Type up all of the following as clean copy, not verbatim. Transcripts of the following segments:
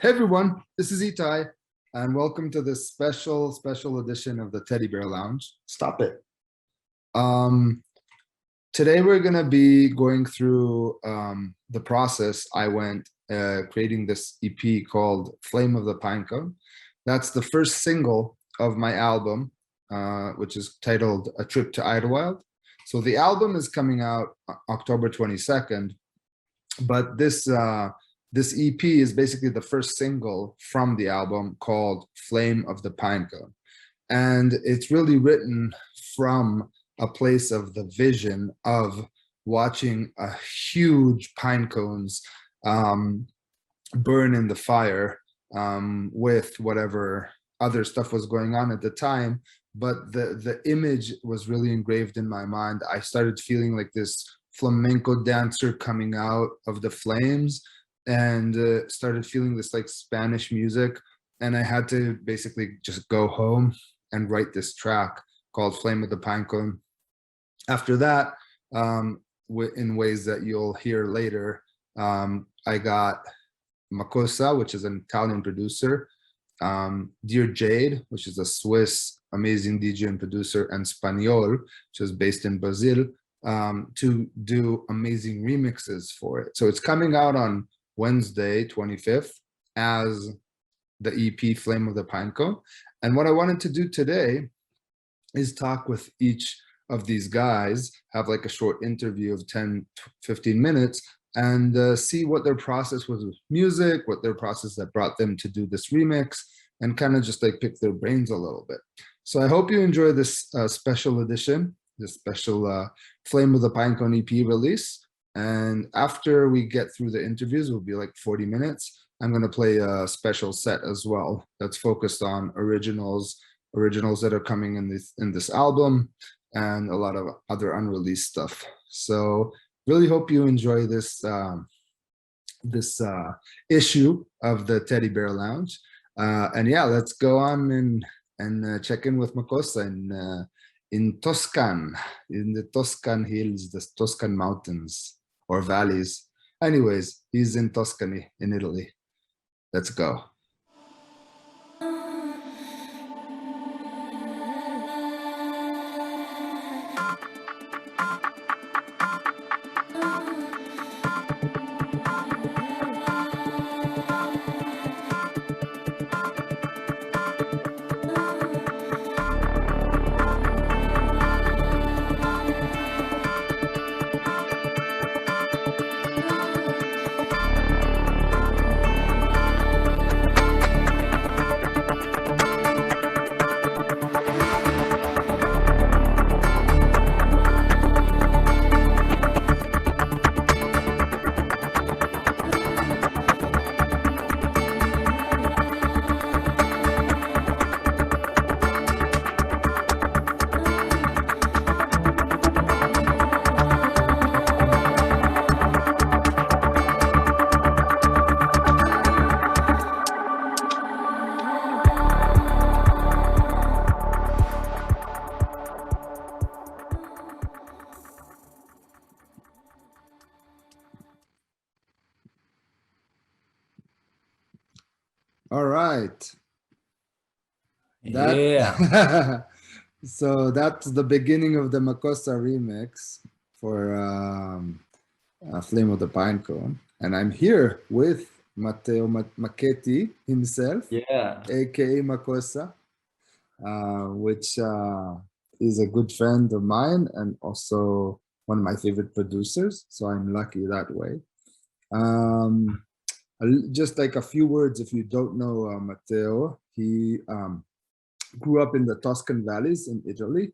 Hey everyone, this is ITAI, and welcome to this special edition of the Teddy Bear Lounge. Stop it. Today we're going to be going through the process I went creating this EP called Flame of the Pinecone. That's the first single of my album, which is titled A Trip to Idyllwild. So the album is coming out October 22nd, but this EP is basically the first single from the album called Flame of the Pinecone. And it's really written from a place of the vision of watching a huge pine cones burn in the fire with whatever other stuff was going on at the time. But the image was really engraved in my mind. I started feeling like this flamenco dancer coming out of the flames, and started feeling this like Spanish music. And I had to basically just go home and write this track called Flame of the Pinecone. After that, in ways that you'll hear later, I got Makossa, which is an Italian producer, Deer Jade, which is a Swiss amazing DJ and producer, and Spaniol, which is based in Brazil, to do amazing remixes for it. So it's coming out on Wednesday, 25th, as the EP Flame of the Pinecone. And what I wanted to do today is talk with each of these guys, have like a short interview of 10, 15 minutes, and see what their process was with music, what their process that brought them to do this remix, and kind of just like pick their brains a little bit. So I hope you enjoy this special edition, this special Flame of the Pinecone EP release. And after we get through the interviews, will be like 40 minutes. I'm going to play a special set as well that's focused on originals that are coming in this album, and a lot of other unreleased stuff. So really hope you enjoy this issue of the Teddy Bear Lounge. And yeah, let's go on and check in with Makossa in Toscan, in the Toscan hills, the Toscan mountains or valleys. Anyways, he's in Tuscany in Italy. Let's go. All right. Yeah. So that's the beginning of the Makossa remix for Flame of the Pinecone. And I'm here with Matteo Macchetti himself, Yeah. aka Makossa, which is a good friend of mine and also one of my favorite producers. So I'm lucky that way. Just like a few words, if you don't know Matteo, he grew up in the Tuscan valleys in Italy.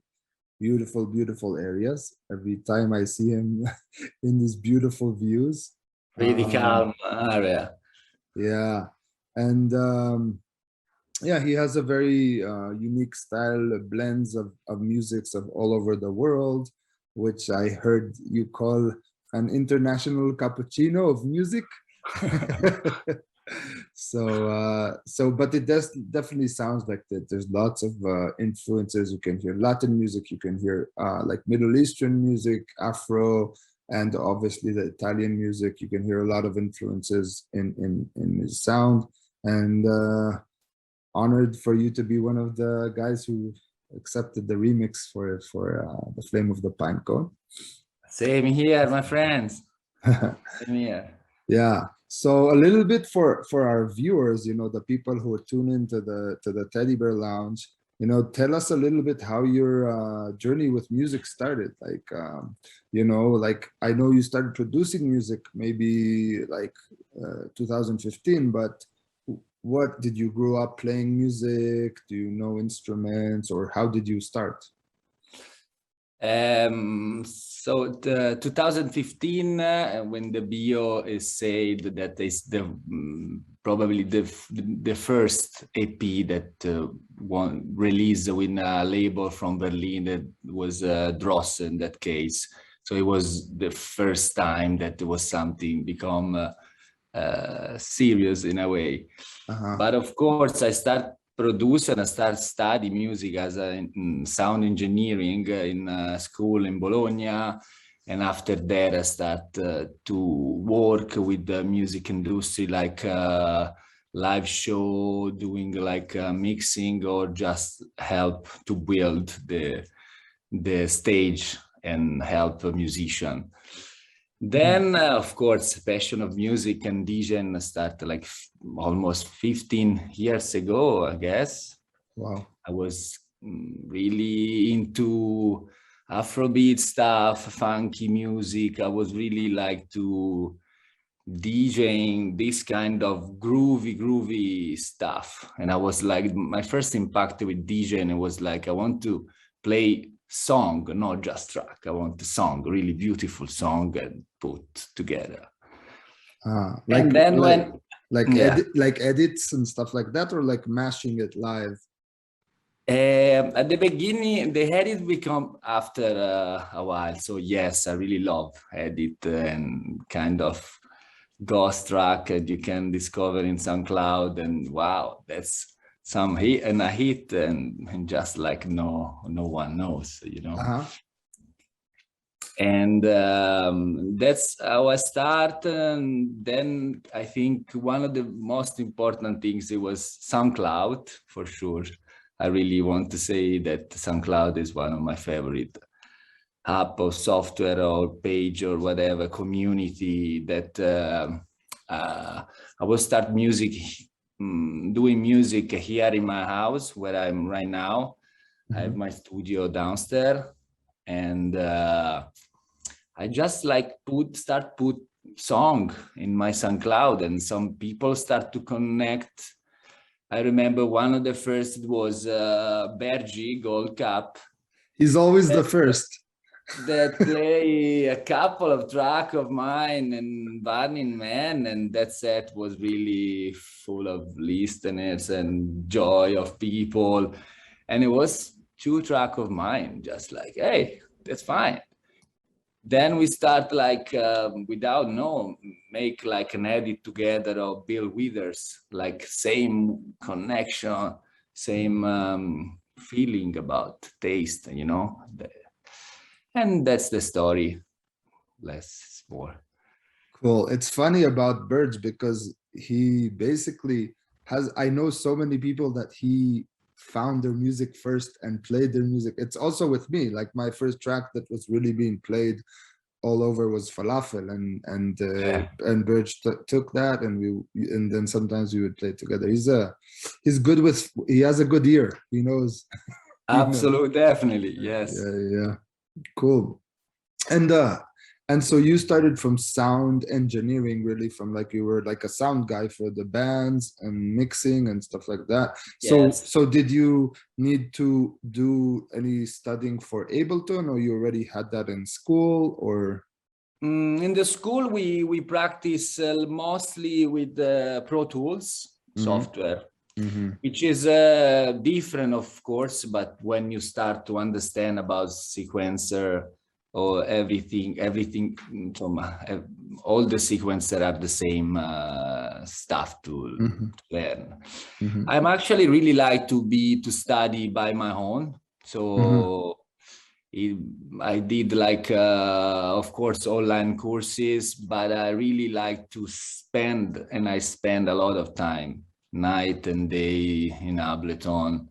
Beautiful, beautiful areas. Every time I see him in these beautiful views. Pretty calm area. Yeah. And yeah, he has a very unique style, blends of musics of all over the world, which I heard you call an international cappuccino of music. But it definitely sounds like that. There's lots of influences. You can hear Latin music, you can hear like Middle Eastern music, Afro, and obviously the Italian music. You can hear a lot of influences in his sound. and honored for you to be one of the guys who accepted the remix for the Flame of the Pinecone. Same here, my friends. Same here. Yeah. So a little bit for our viewers, you know, the people who tune into the Teddy Bear Lounge, you know, tell us a little bit how your journey with music started. Like, you know, like I know you started producing music maybe like 2015, but what did you grow up playing music? Do you know instruments, or how did you start? So the 2015, when the bio is said that is the probably the first EP that one released with a label from Berlin that was Dross in that case. So it was the first time that there was something become serious in a way. But of course, I start produce and I start study music as a sound engineering in school in Bologna. And after that, I start to work with the music industry, like live show, doing like mixing, or just help to build the stage and help a musician. Then, of course, passion of music and DJ started like almost 15 years ago, I guess. Wow. I was really into Afrobeat stuff, funky music. I was really like to DJing this kind of groovy stuff. And I was like, my first impact with DJing, it was like, I want to play song, not just track. I want a song, really beautiful song, and put together. Like, and then like edits and stuff like that, or like mashing it live? At the beginning, the edit become after a while. So yes, I really love edit and kind of ghost track that you can discover in SoundCloud, and wow, that's some hit and a hit, and just like no one knows, you know. And that's how I start. And then I think one of the most important things, it was SoundCloud, for sure. I really want to say that SoundCloud is one of my favorite app or software or page or whatever community that I will start doing music here in my house where I'm right now. I have my studio downstairs, and I just like start put song in my SoundCloud, and some people start to connect. I remember one of the first was Bergi Gold Cup. He's always the first. That play a couple of tracks of mine and Burning Man, and that set was really full of listeners and joy of people. And it was 2 tracks of mine, just like, hey, that's fine. Then we start like make like an edit together of Bill Withers, like same connection, same feeling about taste, you know. And that's the story, less more. Cool. It's funny about Birds because he basically has, I know so many people that he found their music first and played their music. It's also with me, like my first track that was really being played all over was Falafel, and Birch took that, and then sometimes we would play together. He has a good ear. He knows. Absolutely, definitely, yes. Yeah. Cool. And so you started from sound engineering, really, from like you were like a sound guy for the bands and mixing and stuff like that. Yes. So did you need to do any studying for Ableton, or you already had that in school, or? In the school, we practice mostly with Pro Tools software, which is different, of course, but when you start to understand about sequencer, or everything from all the sequencer are the same stuff to learn. I'm actually really like to study by my own. So I did like, of course, online courses, but I really like to spend, and I spend a lot of time night and day in Ableton.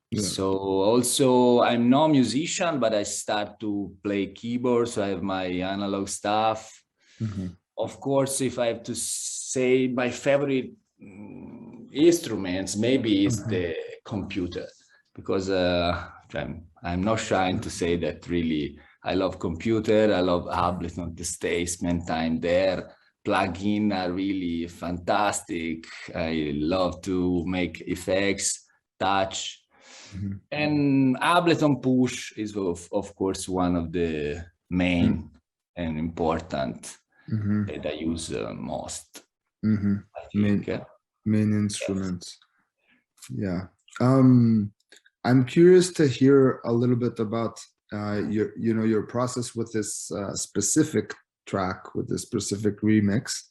Yeah. So also I'm no musician, but I start to play keyboard, so I have my analog stuff. Of course, if I have to say my favorite instruments, maybe it's the computer, because I'm not shy to say that really I love computer, I love Ableton to stay, spend time there. Plugins are really fantastic. I love to make effects, touch. And Ableton Push is of course one of the main and important that I use most. I think. Main instruments. Yeah. I'm curious to hear a little bit about your process with this specific track, with this specific remix,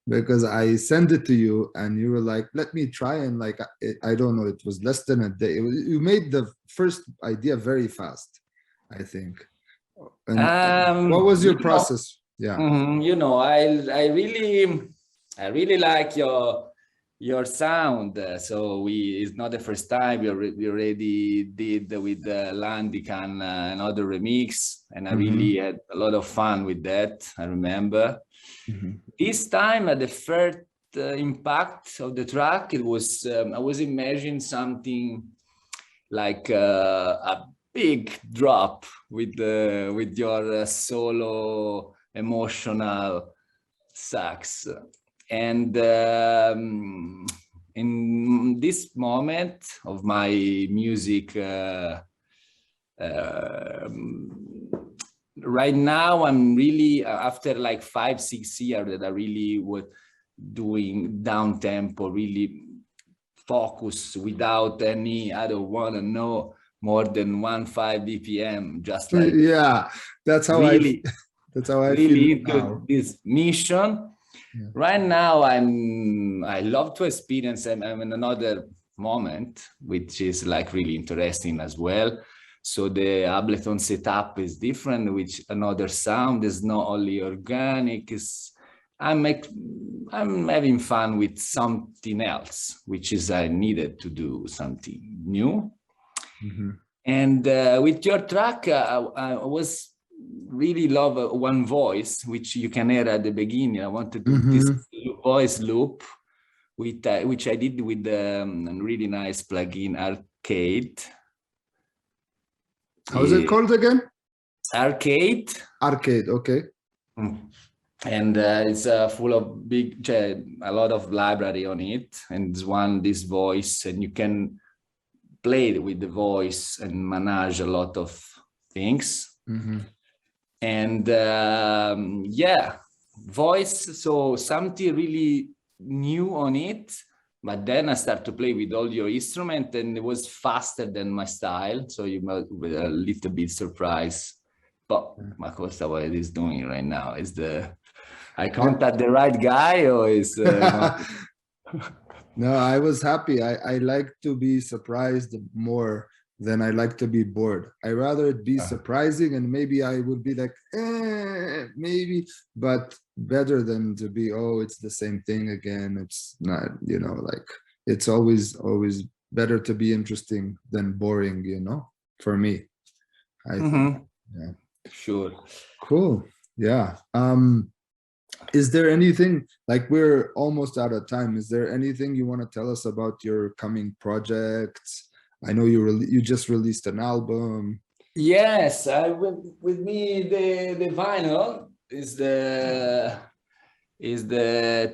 because I sent it to you and you were like, let me try, and like I don't know, it was less than a day. You made the first idea very fast, I think. And what was your process? Yeah. I really like your sound. So it's not the first time. We already did with Landican another remix, and I really had a lot of fun with that. I remember. This time, the first impact of the track, it was I was imagining something like a big drop with your solo emotional sax. And in this moment of my music, right now, I'm really, after like 5-6 years that I really was doing down tempo, really focus without any, I don't want to know more than 1.5 BPM, just like, yeah, that's how really, that's how I really feel into now. this mission. Yeah. Right now, I love to experience. I'm in another moment, which is like really interesting as well. So the Ableton setup is different, which another sound is not only organic. I'm having fun with something else, which is I needed to do something new. And with your track, I was really love one voice, which you can hear at the beginning. I wanted to do this voice loop, with which I did with a really nice plugin, Arcade. How's it called again? Arcade. Arcade, okay. And it's full of a lot of library on it, and this voice, and you can play with the voice and manage a lot of things. And yeah, voice, so something really new on it. But then I start to play with all your instrument, and it was faster than my style. So you might be a little bit surprised. But Makossa, what it is doing right now is I contact the right guy, or is No, I was happy. I like to be surprised more than I like to be bored. I rather it be surprising, and maybe I would be like, maybe, but better than to be, oh, it's the same thing again. It's not, like, it's always better to be interesting than boring, for me. I think. Yeah. Sure. Cool. Yeah. Is there anything, like, we're almost out of time, is there anything you want to tell us about your coming projects? I know you just released an album. Yes, with me the vinyl is the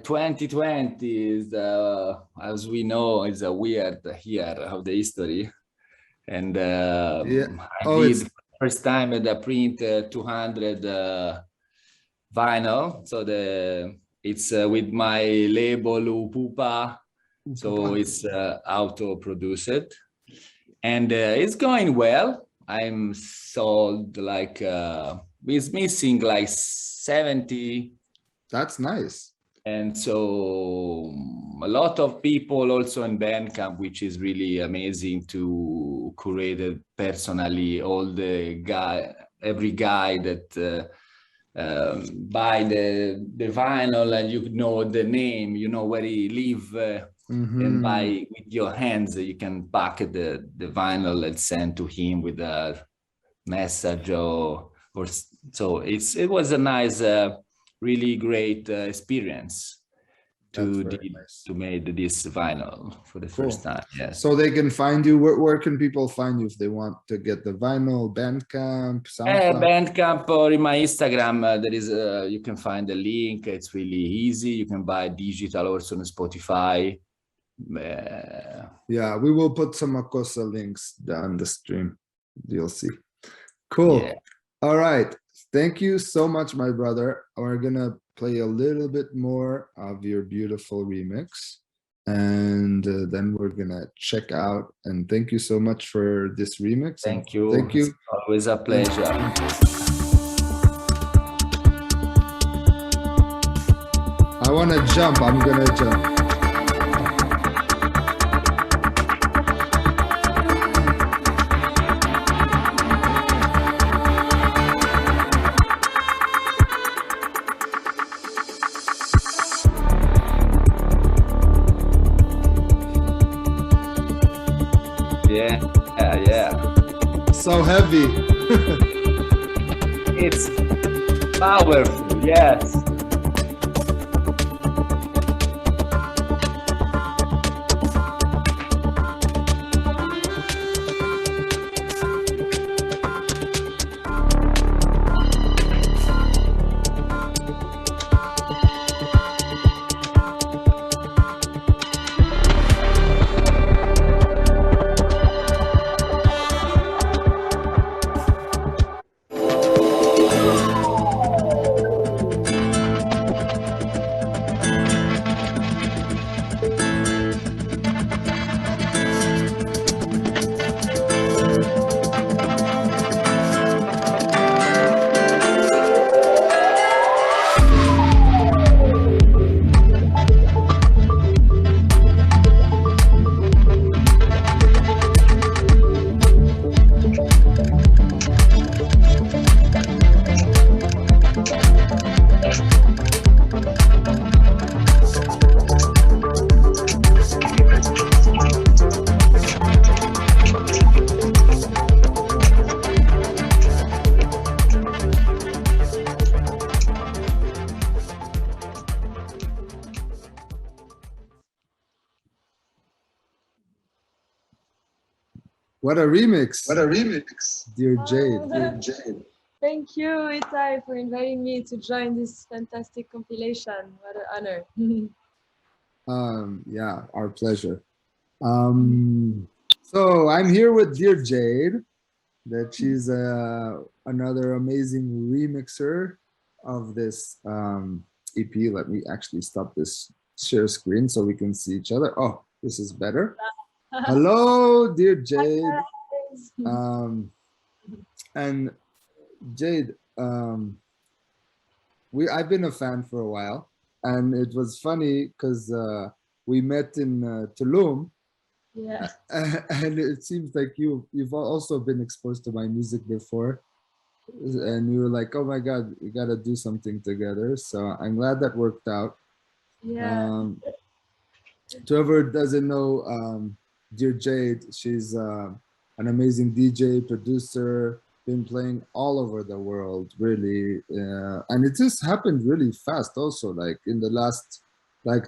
2020 is as we know, is a weird year of the history, and I did first time at the print 200 vinyl. So it's with my label Upupa, so it's auto produced, and it's going well. I'm sold like it's missing like 70. That's nice. And so a lot of people also in Bandcamp, which is really amazing to curate it personally. All every guy that buy the vinyl, and you know the name, you know where he live, And by with your hands, you can pack the vinyl and send to him with a message or so. It was a nice, really great experience to make this vinyl for the first time. Yeah. So they can find you. Where can people find you if they want to get the vinyl? Bandcamp, SoundCloud? Bandcamp, or in my Instagram, there is you can find the link. It's really easy. You can buy digital also on Spotify. Yeah, we will put some Makossa links down the stream. You'll see. Cool. Yeah. All right. Thank you so much, my brother. We're gonna play a little bit more of your beautiful remix, and then we're gonna check out. And thank you so much for this remix. Thank you. Thank you. It's always a pleasure. I want to jump. I'm gonna jump. Yeah. So heavy. It's powerful, yes. What a remix. What a remix. Dear Jade. Dear Jade. Thank you, ITAI, for inviting me to join this fantastic compilation. What an honor. Yeah, our pleasure. So I'm here with Deer Jade, that she's another amazing remixer of this EP. Let me actually stop this share screen so we can see each other. Oh, this is better. Hello, Deer Jade. And Jade, I've been a fan for a while, and it was funny because we met in Tulum. Yeah. And it seems like you've also been exposed to my music before, and you were like, oh my God, we gotta do something together. So I'm glad that worked out. Yeah. To whoever doesn't know, Dear Jade, she's an amazing DJ, producer, been playing all over the world, really. And it just happened really fast also, like in the last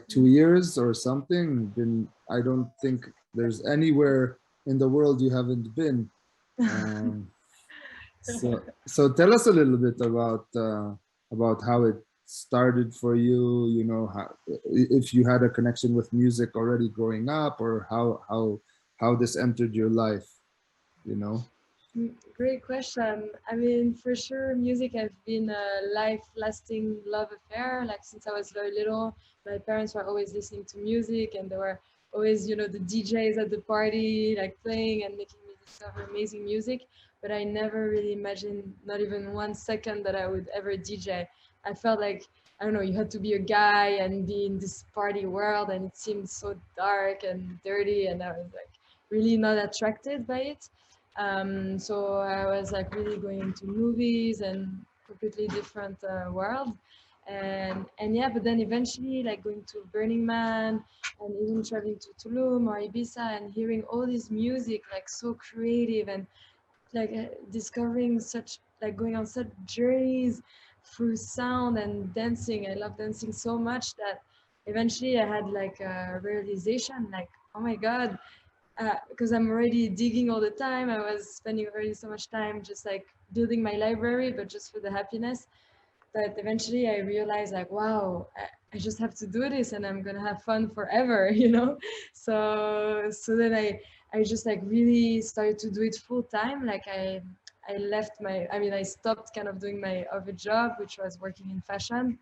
2 years or something. I don't think there's anywhere in the world you haven't been. So tell us a little bit about how it started for you, you know, if you had a connection with music already growing up, or how this entered your life, you know. Great question. I mean, for sure, music has been a life-lasting love affair. Like since I was very little, my parents were always listening to music, and they were always, you know, the DJs at the party, like playing and making me discover amazing music. But I never really imagined, not even 1 second, that I would ever DJ. I felt like, I don't know, you had to be a guy and be in this party world, and it seemed so dark and dirty, and I was like really not attracted by it. So I was like really going into movies and completely different world. and yeah, but then eventually like going to Burning Man and even traveling to Tulum or Ibiza and hearing all this music like so creative and like discovering such like going on such journeys through sound and dancing. I love dancing so much that eventually I had like a realization like, oh my god, because I'm already digging all the time. I was spending already so much time just like building my library, but just for the happiness, that eventually I realized like, wow, I just have to do this and I'm gonna have fun forever, you know. So then I just like really started to do it full time. Like I left my, I mean, I stopped kind of doing my other job, which was working in fashion,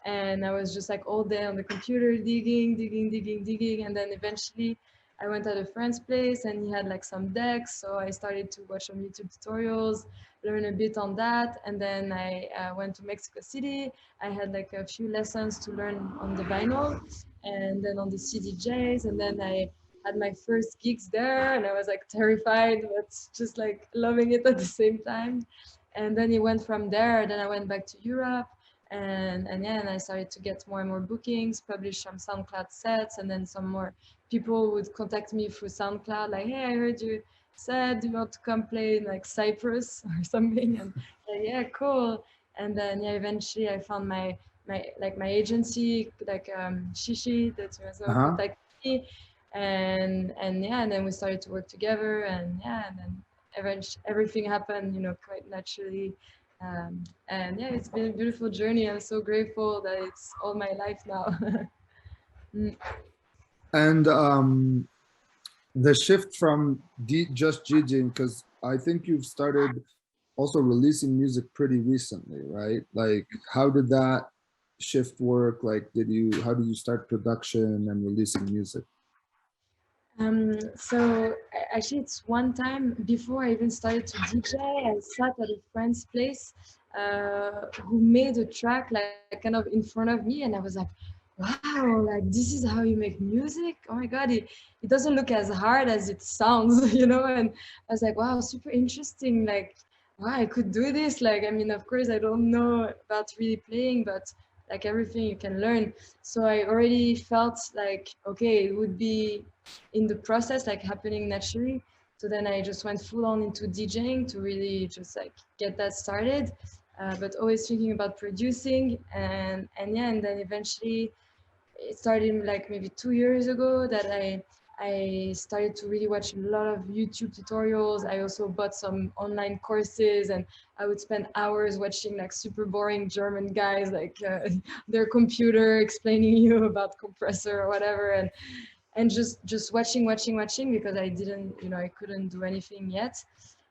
and I was just like all day on the computer digging, and then eventually I went at a friend's place and he had like some decks, so I started to watch some YouTube tutorials, learn a bit on that, and then I went to Mexico City. I had like a few lessons to learn on the vinyl and then on the CDJs, and then I had my first gigs there and I was like terrified but just like loving it at the same time. And then it went from there. Then I went back to Europe, and yeah, and I started to get more and more bookings, publish some SoundCloud sets, and then some more people would contact me through SoundCloud like, hey, I heard you said you want to come play in like Cyprus or something, and yeah, cool. And then yeah, eventually I found my agency, like Shishi, that was Uh-huh. contacted me, and yeah, and then we started to work together, and yeah, and then eventually everything happened, you know, quite naturally. And yeah, it's been a beautiful journey. I'm so grateful that it's all my life now. Mm. And the shift from just DJing, because I think you've started also releasing music pretty recently, right? Like, how did that shift work? Like, how did you start production and releasing music? So actually, it's one time before I even started to DJ, I sat at a friend's place who made a track like kind of in front of me, and I was like, wow, like this is how you make music. Oh my god, it doesn't look as hard as it sounds, you know. And I was like, wow, super interesting. Like, wow, I could do this. Like, I mean, of course I don't know about really playing, but like everything you can learn. So I already felt like, okay, it would be in the process like happening naturally. So then I just went full on into DJing to really just like get that started, but always thinking about producing. And yeah, and then eventually it started like maybe 2 years ago that I started to really watch a lot of YouTube tutorials. I also bought some online courses, and I would spend hours watching like super boring German guys, like their computer explaining you about compressor or whatever, and just watching because I didn't, you know, I couldn't do anything yet.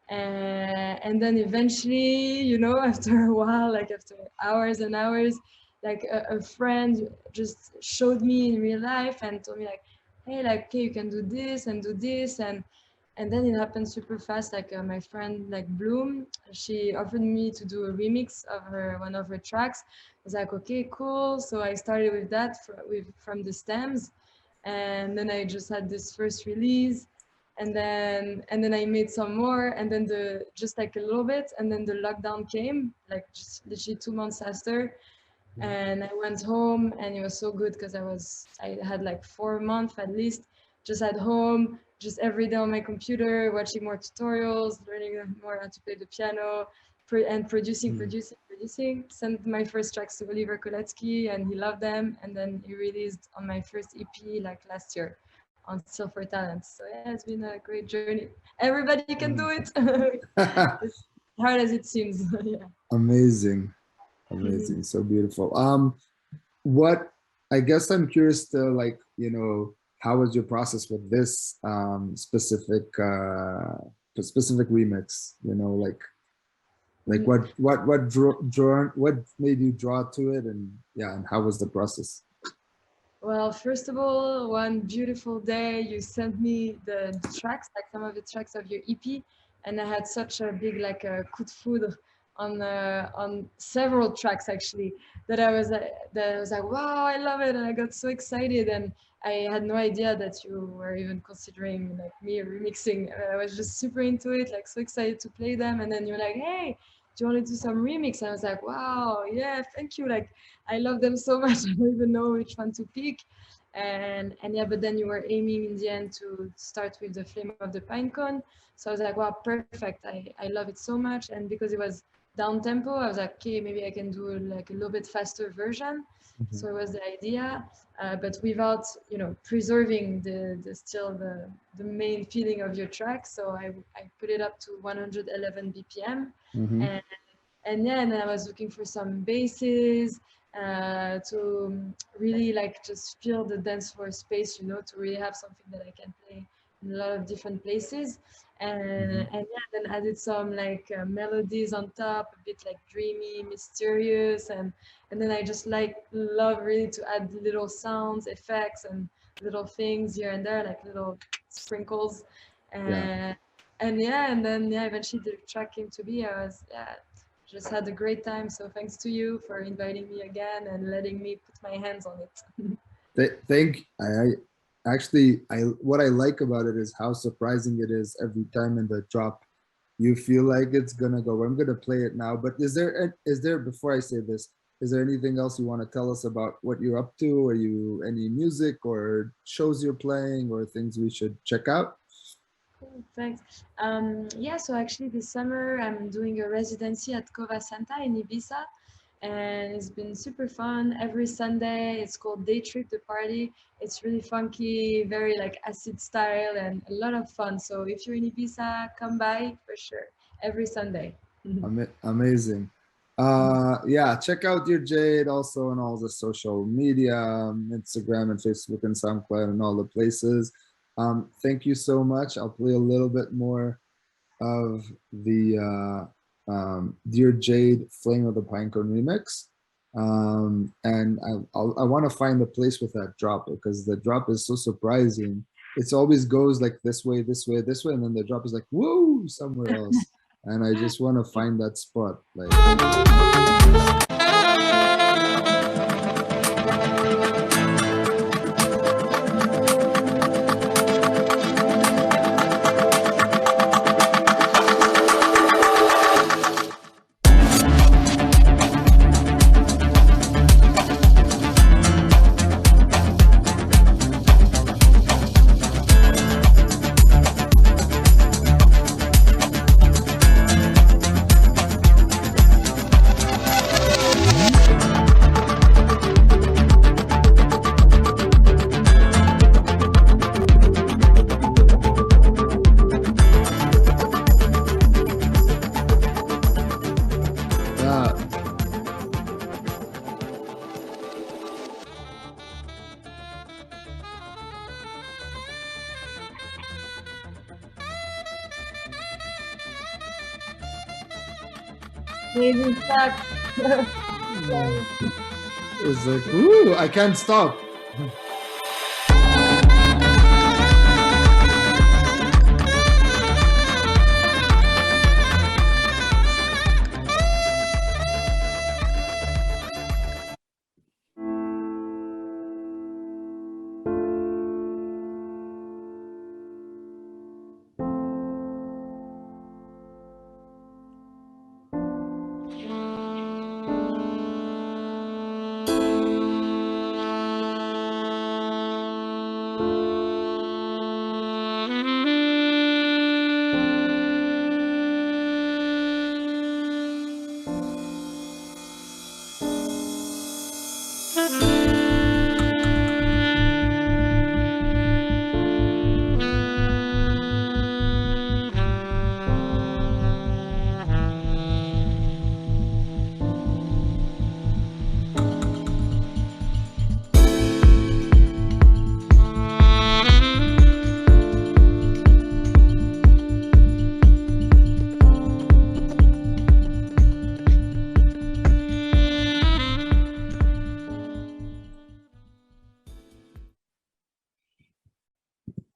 And then eventually, you know, after a while, like after hours and hours, like a friend just showed me in real life and told me like, hey, like, okay, you can do this and do this. And then it happened super fast. Like my friend, like Bloom, she offered me to do a remix of one of her tracks. I was like, okay, cool. So I started with that from the stems, and then I just had this first release, and then I made some more, and then the just like a little bit, and then the lockdown came, like just literally 2 months after, and I went home, and it was so good because I had like 4 months at least just at home, just every day on my computer, watching more tutorials, learning more how to play the piano, and producing. Sent my first tracks to Oliver Koletsky, and he loved them, and then he released on my first EP like last year on Silver Talents. So yeah, it's been a great journey. Everybody can do it. As hard as it seems. Yeah. Amazing, Mhm. amazing, so beautiful. What I guess I'm curious to, like, how was your process with this specific remix? Like Mm. what made you draw to it, and yeah, and how was the process? Well, first of all, one beautiful day you sent me the tracks, like some of the tracks of your EP, and I had such a big like a coup de foudre on several tracks actually, that I was like, wow, I love it, and I got so excited, and I had no idea that you were even considering like me remixing. I was just super into it, like so excited to play them, and then you're like, hey, do you want to do some remix? And I was like, wow, yeah, thank you. Like, I love them so much. I don't even know which one to pick. And yeah, but then you were aiming in the end to start with the Flame of the Pinecone. So I was like, wow, perfect. I love it so much. And because it was down tempo, I was like, okay, maybe I can do like a little bit faster version. So it was the idea, but without, you know, preserving the still the main feeling of your track. So I put it up to 111 BPM, and yeah, and then I was looking for some basses to really like just fill the dance floor space, you know, to really have something that I can play in a lot of different places. And yeah, then added some like melodies on top, a bit like dreamy, mysterious, and then I just like love really to add little sounds, effects, and little things here and there, like little sprinkles. Yeah. And yeah, and then yeah, eventually the track came to be. I was just had a great time. So thanks to you for inviting me again and letting me put my hands on it. Thank I actually I what I like about it is how surprising it is every time in the drop. You feel like it's gonna go. I'm gonna play it now. But is there before I say this, is there anything else you want to tell us about what you're up to? Are you any music or shows you're playing or things we should check out? Cool, thanks. Yeah, so actually this summer I'm doing a residency at Cova Santa in Ibiza, and it's been super fun. Every Sunday it's called Day Trip the Party. It's really funky, very like acid style, and a lot of fun. So if you're in Ibiza, come by for sure. Every Sunday. Amazing. Yeah, check out Deer Jade also on all the social media, Instagram and Facebook and SoundCloud and all the places. Thank you so much. I'll play a little bit more of the Deer Jade Flame of the Pinecone remix. And I want to find the place with that drop because the drop is so surprising. It's always goes like this way, this way, this way, and then the drop is like, whoa, somewhere else. And I just want to find that spot. Like, Amazing stuff. it was like, ooh, I can't stop.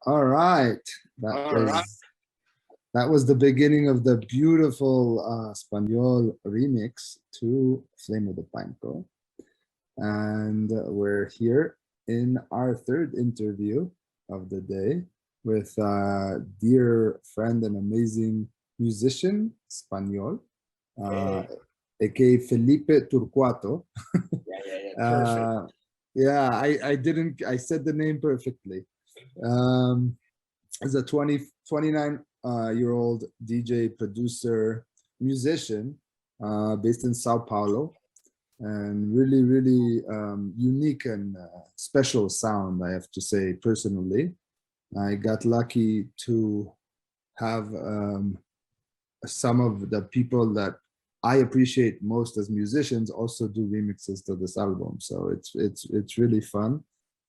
All right. That was the beginning of the beautiful Spaniol remix to Flame of the Pinecone. And we're here in our third interview of the day with dear friend and amazing musician, Spaniol. aka Felipe Turquato. Perfect. Yeah, I said the name perfectly. As a 29-year-old DJ, producer, musician, based in Sao Paulo, and really, really unique and special sound, I have to say, personally. I got lucky to have some of the people that I appreciate most as musicians also do remixes to this album. So it's really fun.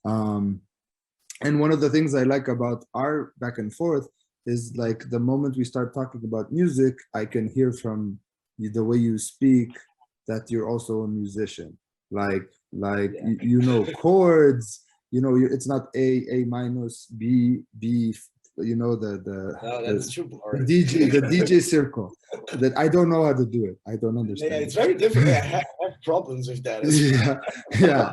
And one of the things I like about our back and forth is like the moment we start talking about music, I can hear from the way you speak that you're also a musician. Like yeah. you know chords, you know, it's not A minus, B, you know, that's true. The DJ circle that I don't know how to do it. I don't understand. Yeah, it's very difficult. I have problems with that. Yeah.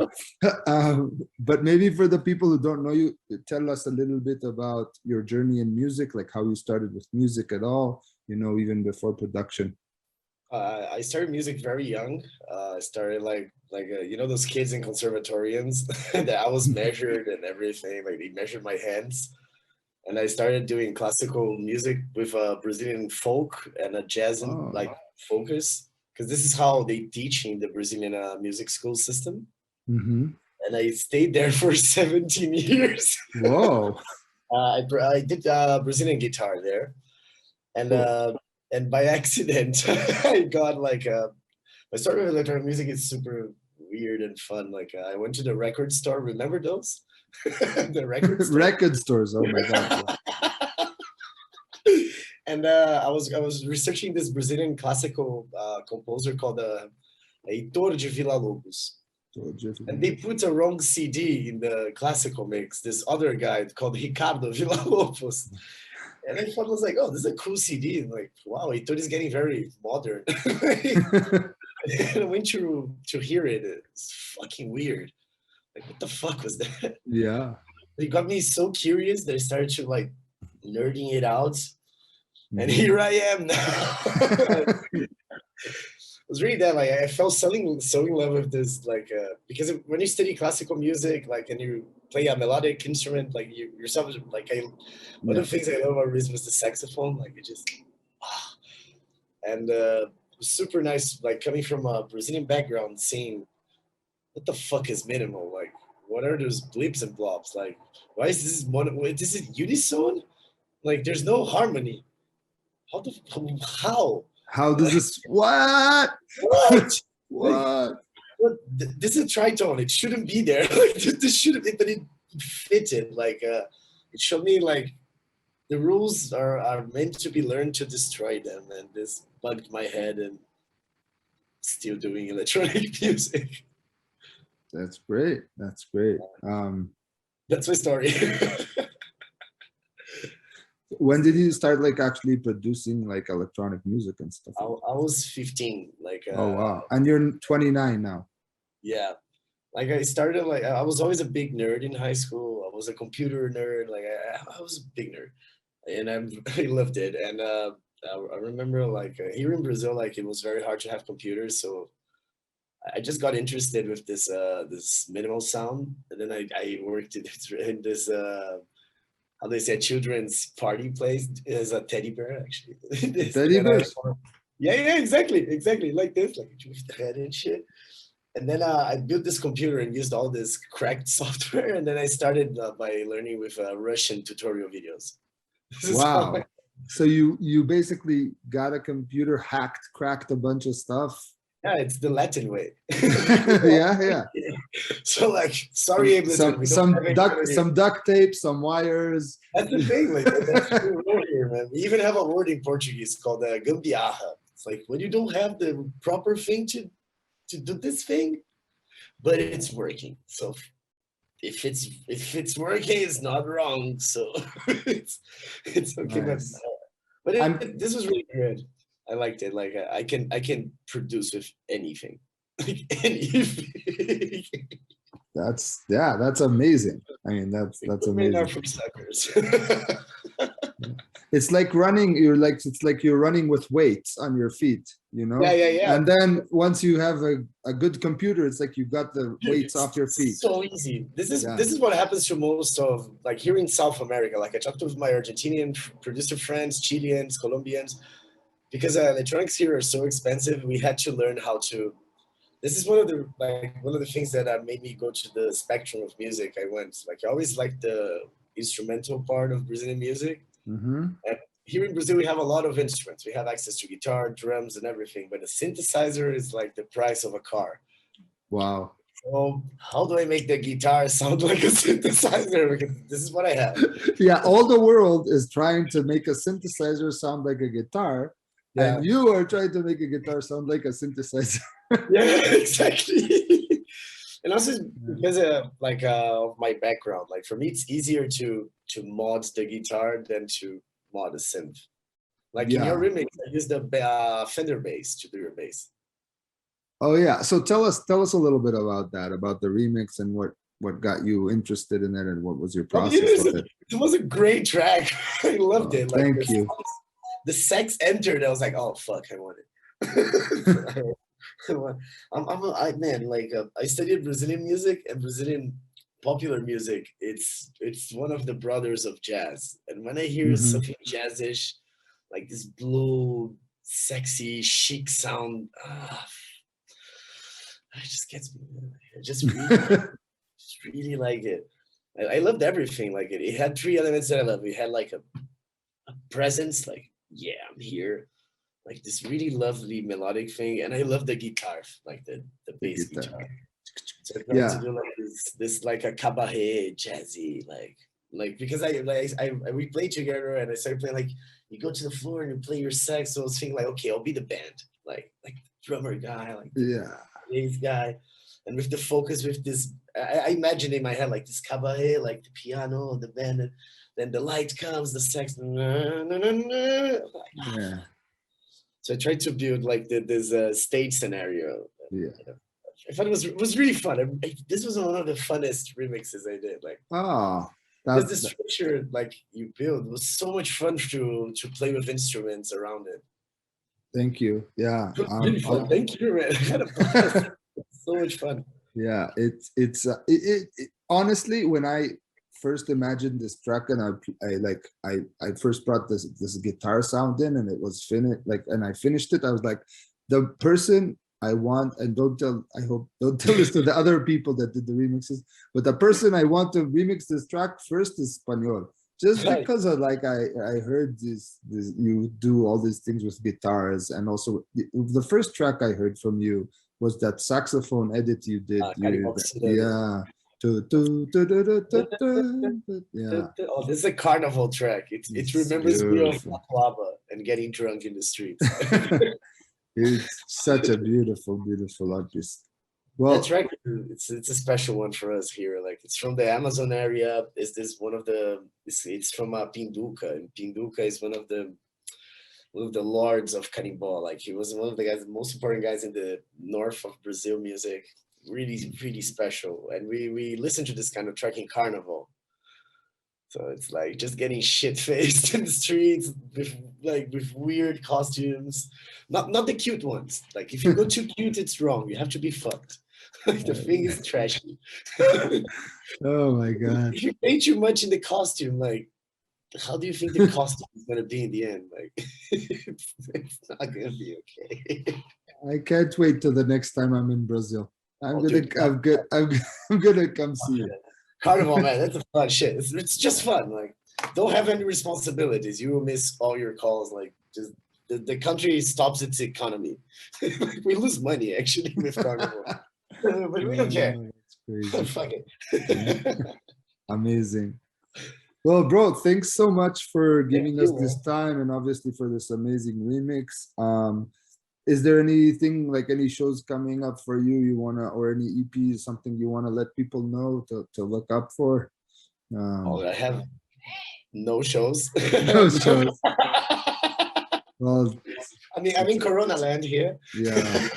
But maybe for the people who don't know you, tell us a little bit about your journey in music, like how you started with music at all, you know, even before production. I started music very young. I started like you know those kids in conservatoriums that I was measured and everything. Like they measured my hands. And I started doing classical music with a Brazilian folk and a jazz like focus, because this is how they teach in the Brazilian music school system. And I stayed there for 17 years. Whoa! I did Brazilian guitar there, and by accident I got like I started with electronic music. It's super weird and fun. Like I went to the record store. Remember those? The record stores. Oh my god! And I was researching this Brazilian classical composer called Heitor de Villa-Lobos, and they put a wrong CD in the classical mix. This other guy called Ricardo Villa-Lobos, and I thought, I was like, oh, this is a cool CD. And like, wow, Heitor is getting very modern. And I went to hear it. It's fucking weird. Like, what the fuck was that? Yeah. It got me so curious that I started to like nerding it out. And here I am now. It was really that, like, I fell so in love with this, like, because when you study classical music, like, and you play a melodic instrument, like, yourself, like, one of the things I love about rhythm is the saxophone, like, it just, and it was super nice, like, coming from a Brazilian background, seeing what the fuck is minimal? Like, what are those blips and blobs? Like, why is this is unison? Like, there's no harmony. How does this, what? Like, this is a tritone. It shouldn't be there. Like, this shouldn't, but it fitted. Like, it showed me, like, the rules are meant to be learned to destroy them. And this bugged my head, and still doing electronic music. That's great. That's great. That's my story. When did you start like actually producing like electronic music and stuff? I was 15. Like, oh wow! And you're 29 now. Yeah, like I started, like, I was always a big nerd in high school. I was a computer nerd. Like I was a big nerd, and I loved it. And I remember, like, here in Brazil, like, it was very hard to have computers, so I just got interested with this this minimal sound, and then I worked in this how they say, children's party place as a teddy bear, actually. Teddy bear. Yeah, exactly, like this, like with the head and shit. And then I built this computer and used all this cracked software, and then I started by learning with Russian tutorial videos. Wow! So you basically got a computer, cracked a bunch of stuff. Yeah, it's the Latin way. yeah. So, like, sorry, some duct tape, some wires. That's the thing. Like, that's the word here, man. We even have a word in Portuguese called gambiarra. It's like when you don't have the proper thing to do this thing, but it's working. So if it's working, it's not wrong. So it's okay. Nice. But this was really good. I liked it. Like, I can produce with anything, like anything. That's amazing. I mean, that's amazing. For suckers. It's like running. It's like you're running with weights on your feet. you know? Yeah. And then once you have a good computer, it's like you got the weights off your feet. So easy. This is what happens to most of, like, here in South America. Like, I talked with my Argentinian producer friends, Chileans, Colombians, because electronics here are so expensive. We had to learn how to. This is one of the things that made me go to the spectrum of music. I always liked the instrumental part of Brazilian music. Mm-hmm. And here in Brazil, we have a lot of instruments. We have access to guitar, drums, and everything. But a synthesizer is like the price of a car. Wow. So how do I make the guitar sound like a synthesizer? Because this is what I have. Yeah, all the world is trying to make a synthesizer sound like a guitar, and you are trying to make a guitar sound like a synthesizer. Yeah, exactly. And also because of my background, like for me, it's easier to mod the guitar than to mod a synth. Like in your remix, I use the Fender bass to do your bass. Oh yeah. So tell us a little bit about that, about the remix and what got you interested in it and what was your process with it. It was a great track. I loved it. Like, thank you. The sax entered. I was like, oh fuck, I want it. I studied Brazilian music and Brazilian popular music. It's one of the brothers of jazz. And when I hear something jazzish, like this blue, sexy, chic sound, it just gets me. I just really like it. I loved everything. Like it had three elements that I love. It had like a presence, like, yeah, I'm here. Like this really lovely melodic thing, and I love the guitar, like the bass guitar. So I tried to do like this like a cabaret jazzy, like because we played together and I started playing, like you go to the floor and you play your sax. So I was thinking like, okay, I'll be the band, like drummer guy, like bass guy, and with the focus with this, I imagine in my head like this cabaret, like the piano, the band, and then the light comes, the sax. So I tried to build like this stage scenario. Yeah. I thought it was really fun. This was one of the funnest remixes I did. Like, because the structure like you build was so much fun to play with instruments around it. Thank you. Yeah. Really fun. Thank you, man. So much fun. Yeah, it's honestly, when I first imagined this track and I first brought this guitar sound in and it was finished, like, and I finished it, I was like, the person I want, and don't tell this to the other people that did the remixes, but the person I want to remix this track first is Spaniol. Just because of like I heard this you do all these things with guitars, and also the first track I heard from you was that saxophone edit you did. Yeah. Yeah. Oh, this is a carnival track. It remembers me of Baklava and getting drunk in the streets. It's such a beautiful artist. Well, that track, it's a special one for us here. Like it's from the Amazon area. It's from Pinduca, and Pinduca is one of the lords of carimbó. Like he was one of the most important guys in the north of Brazil music. Really, really special. And we listen to this kind of track in Carnival. So it's like just getting shit-faced in the streets with weird costumes. Not the cute ones. Like if you go too cute, it's wrong. You have to be fucked. Like the thing is trashy. Oh my God. If you pay too much in the costume, like how do you think the costume is gonna be in the end? Like it's not gonna be okay. I can't wait till the next time I'm in Brazil. I'm gonna come see you. Carnival, man, that's a fun shit. It's just fun. Like, don't have any responsibilities. You will miss all your calls. Like, just the country stops its economy. We lose money actually with Carnival, but we don't care. It's crazy. Fuck it. Amazing. Well, bro, thanks so much for giving us this time and obviously for this amazing remix. Is there anything, like any shows coming up for you wanna, or any EPs, something you wanna let people know to look up for? I have no shows. No shows. Well, I'm in Corona land here. Yeah.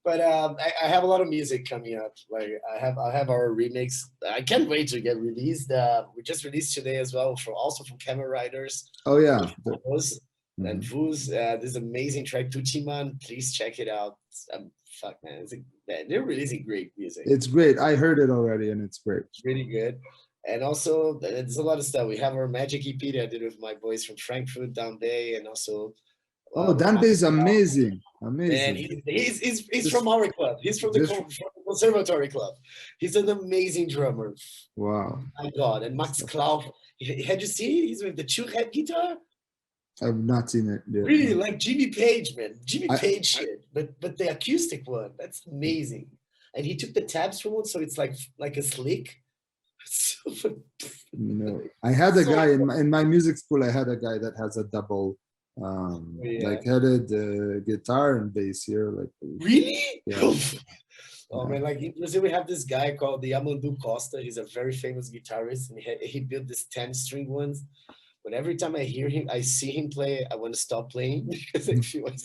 But I have a lot of music coming up. Like I have our remix. I can't wait to get released. We just released today as well, also from Camel Riders. Oh yeah. Infuse, this amazing track, Tuchiman. Please check it out. Fuck, man, they're releasing great music. It's great. I heard it already, and it's great. It's really good. And also, there's a lot of stuff. We have our Magic EP that I did with my boys from Frankfurt, down Bay, and also. Dante is amazing. Man, he's from our club. He's from the Conservatory Club. He's an amazing drummer. Wow. My God. And Max Klauf. Had you seen? He's with the two-head guitar. I've not seen it yet. Really, like Jimmy Page, man. Jimmy Page shit. But the acoustic one, that's amazing. And he took the tabs from one, so it's like a slick. I had a guy in my music school. I had a guy that has a double, like headed guitar and bass here. Like really? Yeah. Oh man, like in Brazil, we have this guy called the Amandu Costa. He's a very famous guitarist, and he built this 10-string ones. But every time I hear him, I see him play, I want to stop playing because I feel I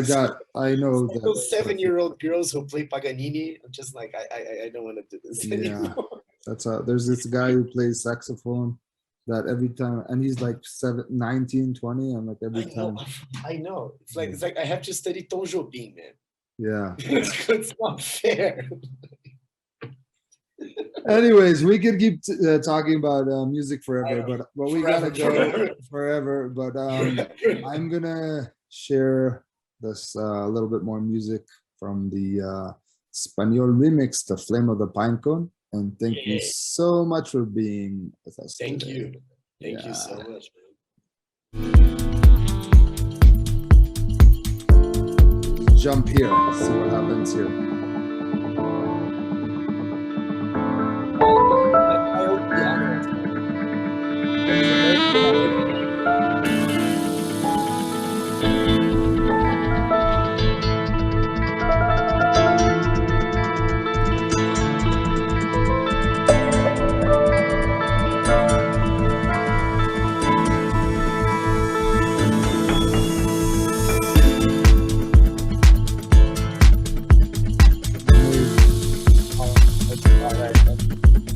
suck. I know like those 7-year-old girls who play Paganini. I'm just like, I don't want to do this anymore. There's this guy who plays saxophone that every time, and he's like 19, 20, and like every time. I know. It's like I have to study Tom Jobim, man. Yeah. It's not fair. Anyways, we could keep talking about music forever, but we gotta go forever. But I'm gonna share this little bit more music from the Spaniol remix, "The Flame of the Pinecone." And thank you so much for being with us. Thank you. Thank you so much, man. Jump here, see what happens here. I hope the honor.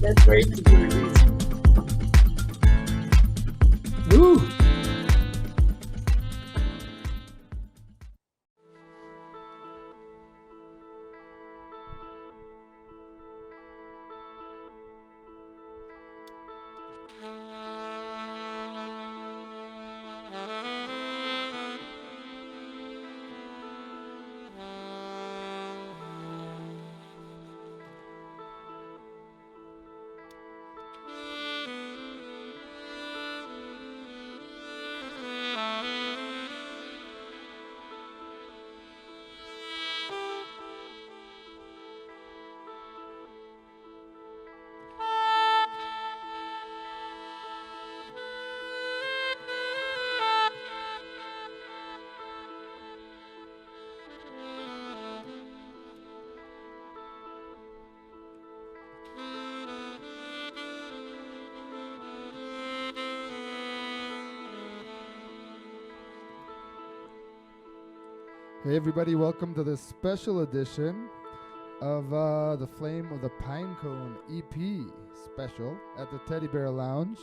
That's great to be released. Woo! Hey everybody, welcome to this special edition of the Flame of the Pinecone EP special at the Teddy Bear Lounge.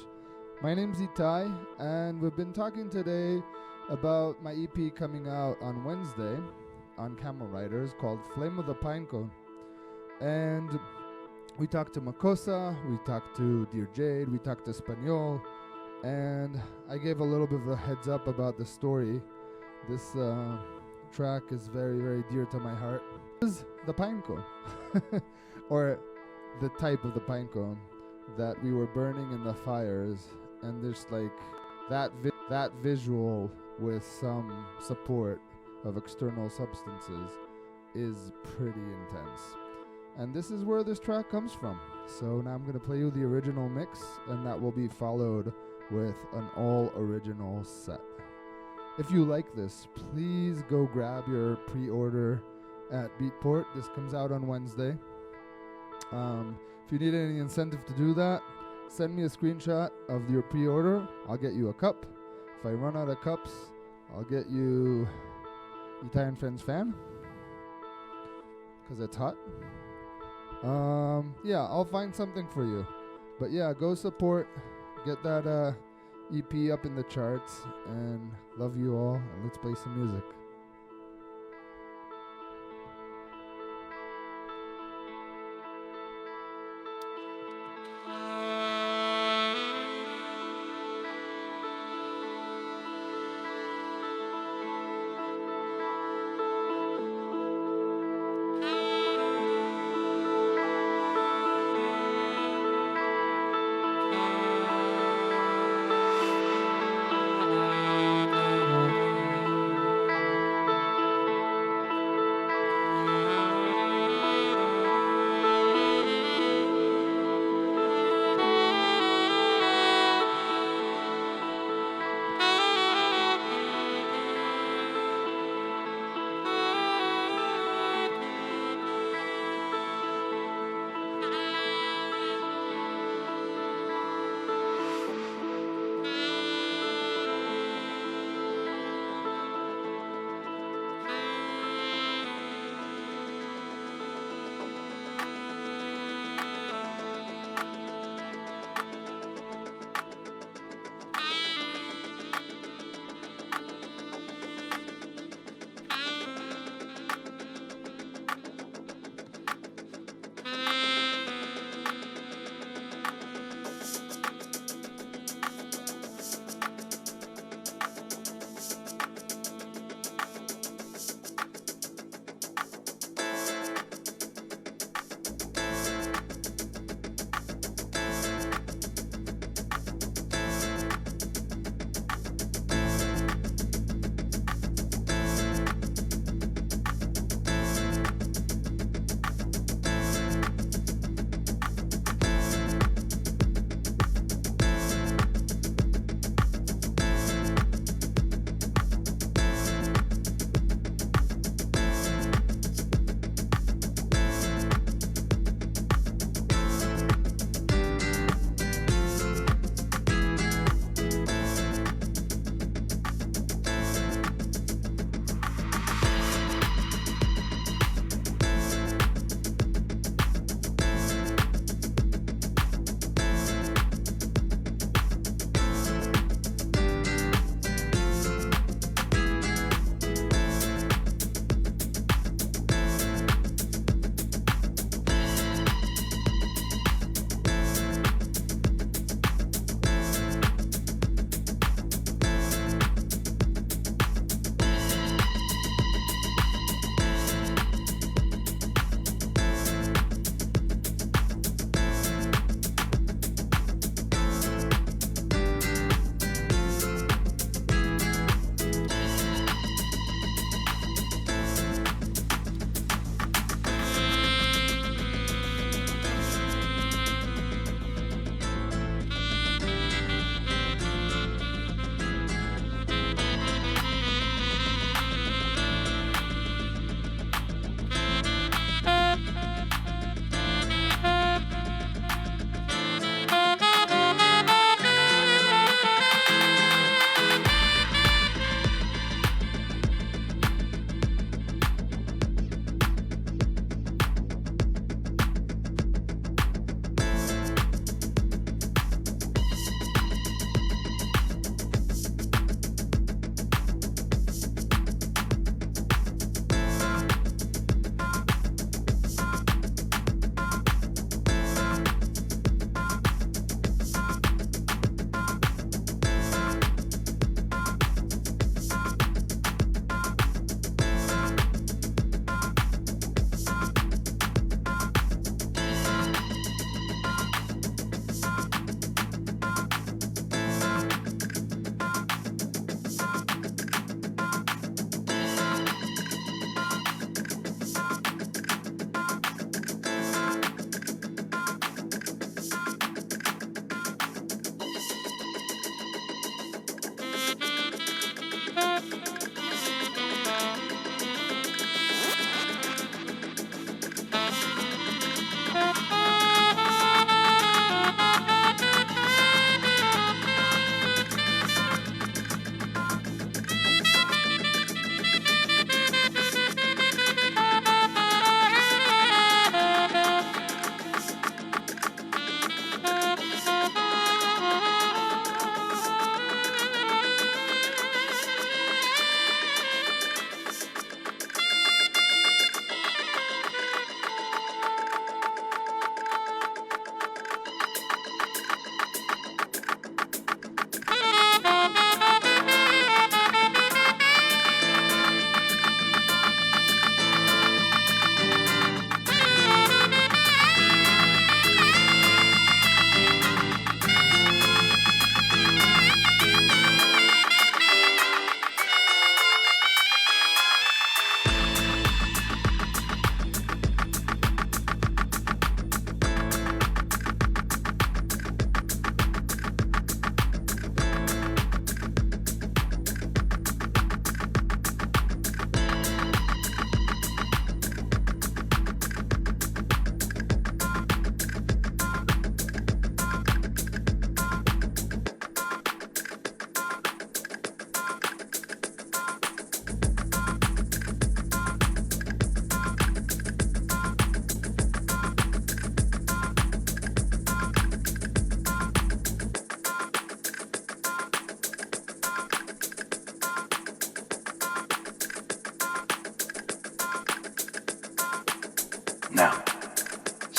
My name's ITAI, and we've been talking today about my EP coming out on Wednesday on Camel Riders called Flame of the Pinecone. And we talked to Makossa, we talked to Deer Jade, we talked to Spaniol, and I gave a little bit of a heads up about the story. This track is very, very dear to my heart. This is the pinecone, or the type of the pinecone that we were burning in the fires, and there's like that visual with some support of external substances is pretty intense. And this is where this track comes from. So now I'm going to play you the original mix, and that will be followed with an all original set. If you like this, please go grab your pre-order at Beatport. This comes out on Wednesday. If you need any incentive to do that, send me a screenshot of your pre-order. I'll get you a cup. If I run out of cups, I'll get you Italian Friends fan, because it's hot. Yeah, I'll find something for you. But yeah, go support. Get that EP up in the charts. And love you all. And let's play some music.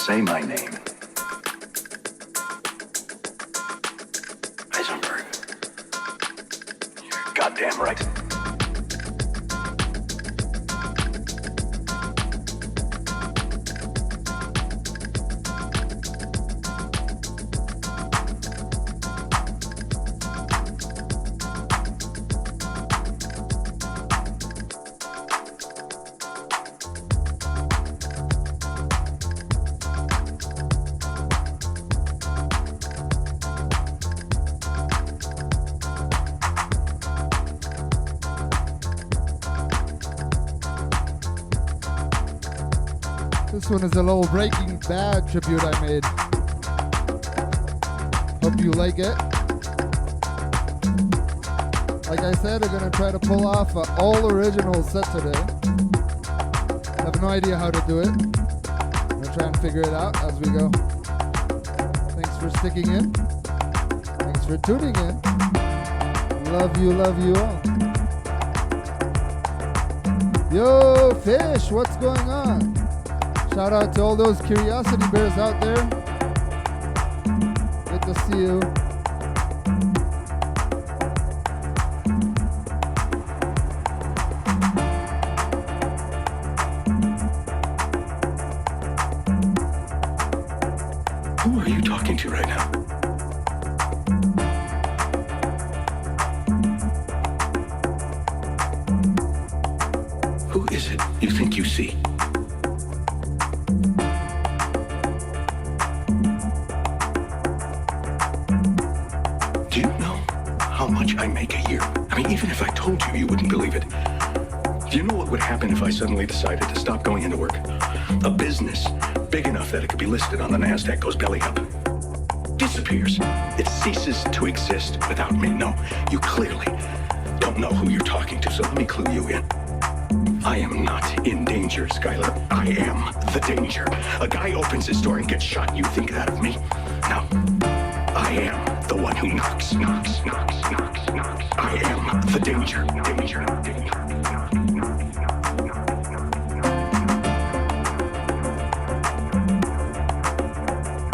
Say my name. Heisenberg. You're goddamn right. This one is a little Breaking Bad tribute I made. Hope you like it. Like I said, I'm gonna try to pull off an all original set today. I have no idea how to do it. I'm gonna try and figure it out as we go. Thanks for sticking in. Thanks for tuning in. Love you all. Yo, Fish, what's going on? Shout out to all those curiosity bears out there. Good to see you. Who are you talking to right now? Who is it you think you see? Do you know how much I make a year? I mean, even if I told you, you wouldn't believe it. Do you know what would happen if I suddenly decided to stop going into work? A business big enough that it could be listed on the NASDAQ goes belly up. Disappears. It ceases to exist without me. No, you clearly don't know who you're talking to, so let me clue you in. I am not in danger, Skylar. I am the danger. A guy opens his door and gets shot. You think that of me? No. I am the one who knocks. I am the danger.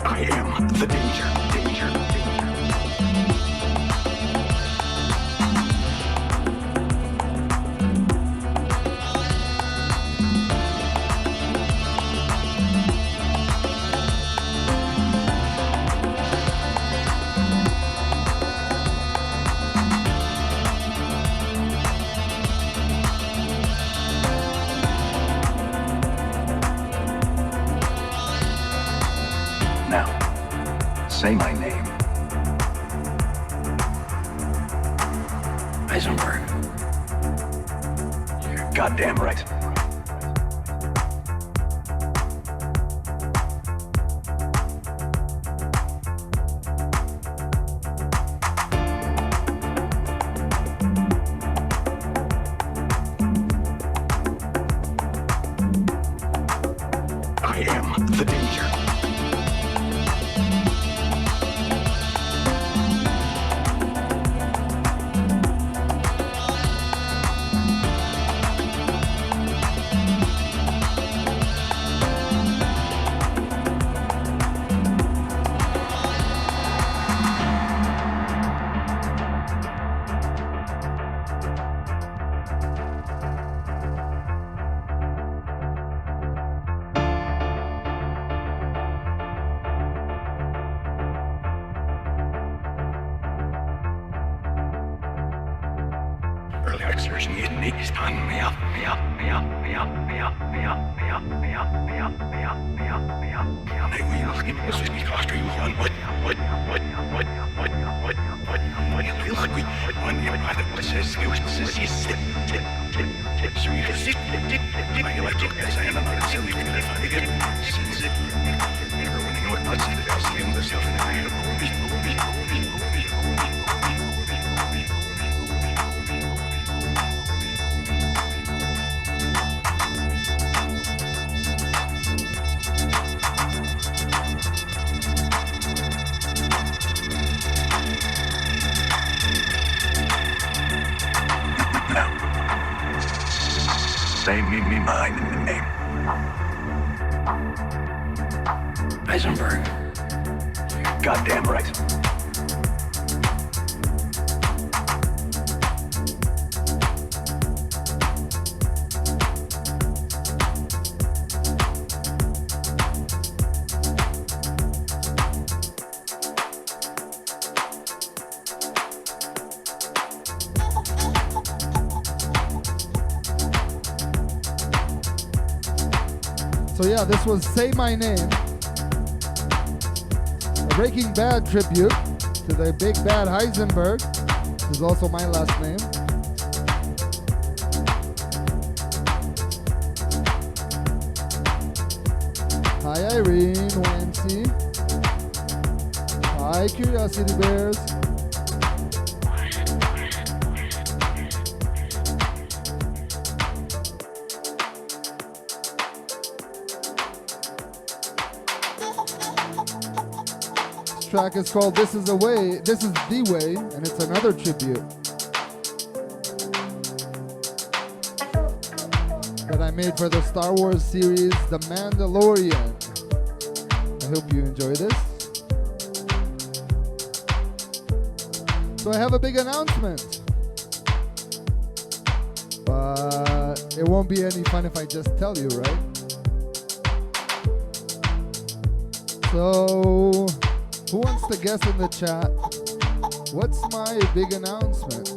I am the danger. Say my name. Heisenberg. You're goddamn right. I am the danger. Exertion is done. Say me my name. goddamn right. So yeah, this was Say My Name, a Breaking Bad tribute to the big bad Heisenberg, which is also my last name. Hi Irene, Wancy. Hi Curiosity Bears. Track is called This Is the Way, and it's another tribute that I made for the Star Wars series The Mandalorian. I hope you enjoy this. So I have a big announcement, but it won't be any fun if I just tell you, right? So who wants to guess in the chat? What's my big announcement?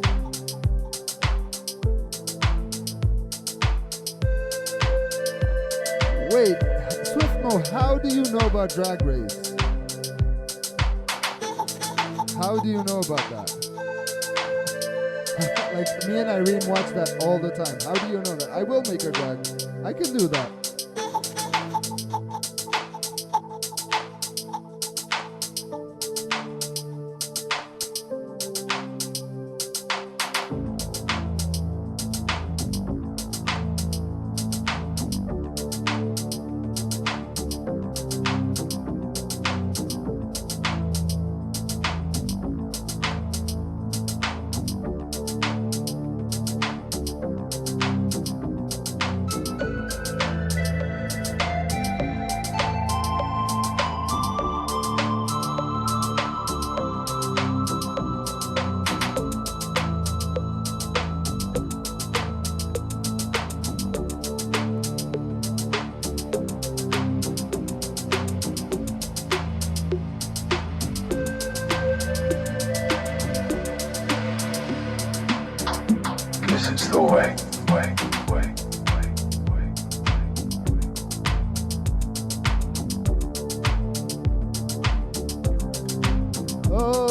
Wait, Swiftmo, how do you know about Drag Race? How do you know about that? Like, me and Irene watch that all the time. How do you know that? I will make her drag. I can do that.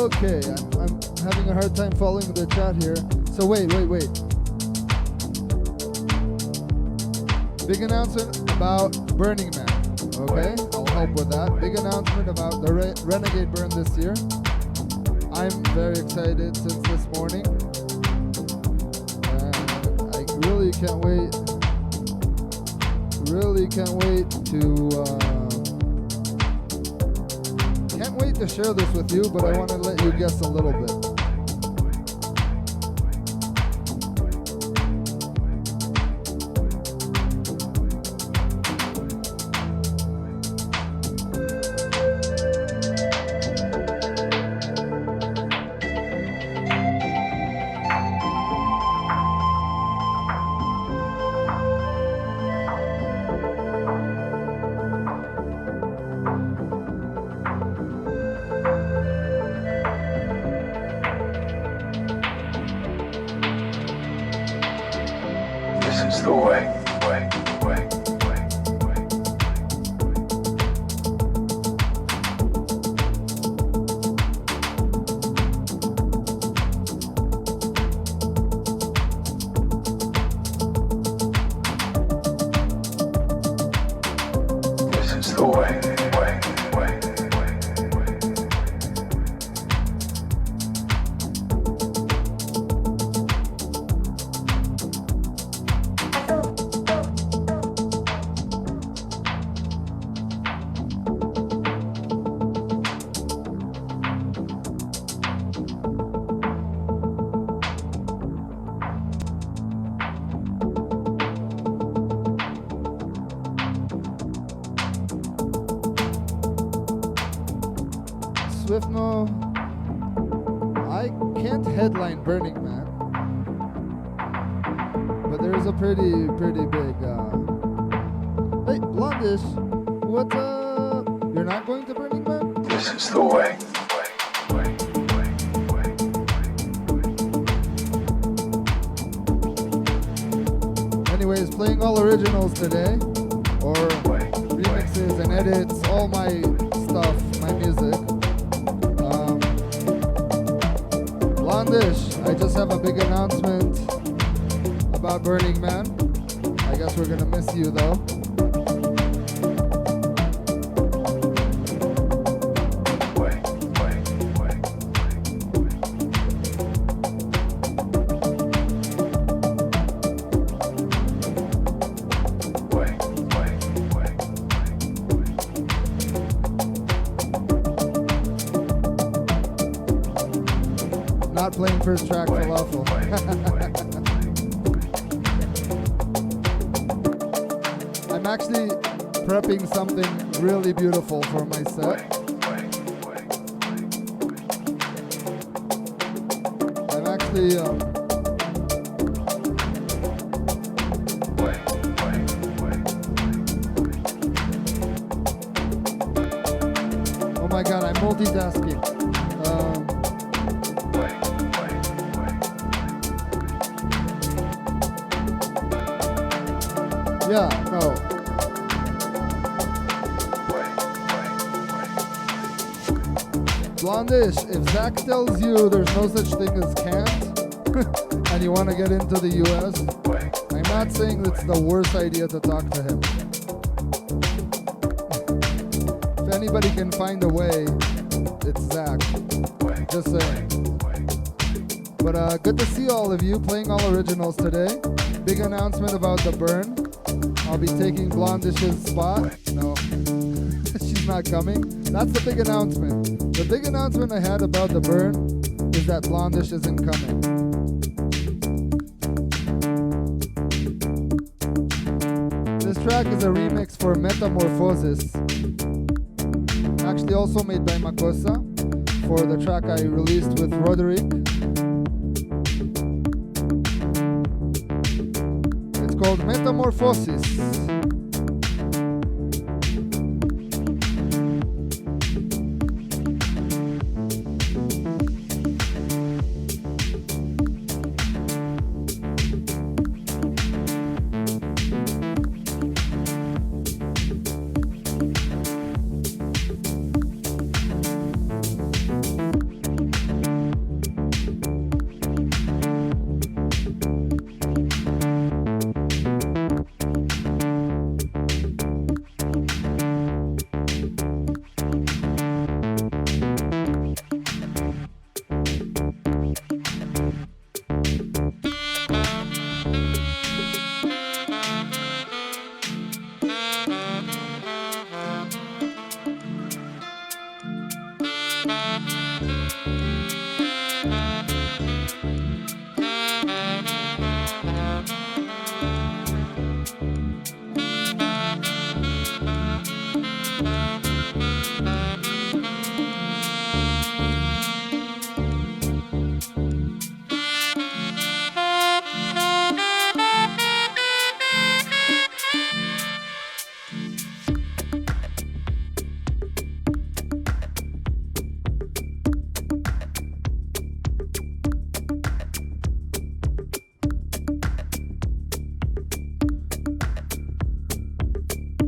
Okay, I'm having a hard time following the chat here. So wait. Big announcement about Burning Man. Okay, I'll help with that. Big announcement about the Renegade Burn this year. I'm very excited since this morning. And I really can't wait. Can't wait to share this with you, but I want to let you guess a little bit. Swiftno, I can't headline Burning Man, but there is a pretty big. Hey, Blondish, what? You're not going to Burning Man? This is the way. Anyways, playing all originals today, or remixes and edits, all my stuff, my music. Blondish, I just have a big announcement about Burning Man. I guess we're gonna miss you though. Not playing first track falafel. I'm actually prepping something really beautiful for my set. I'm actually oh my god, I'm multitasking. Yeah, no. Blondish, if Zach tells you there's no such thing as can't, and you want to get into the US, I'm not saying it's the worst idea to talk to him. If anybody can find a way, it's Zach. Just saying. But good to see all of you playing all originals today. Big announcement about the burn. I'll be taking Blondish's spot. No, she's not coming. That's the big announcement. The big announcement I had about the burn is that Blondish isn't coming. This track is a remix for Metamorphosis. Actually also made by Makossa for the track I released with Roderick. Called Metamorphosis.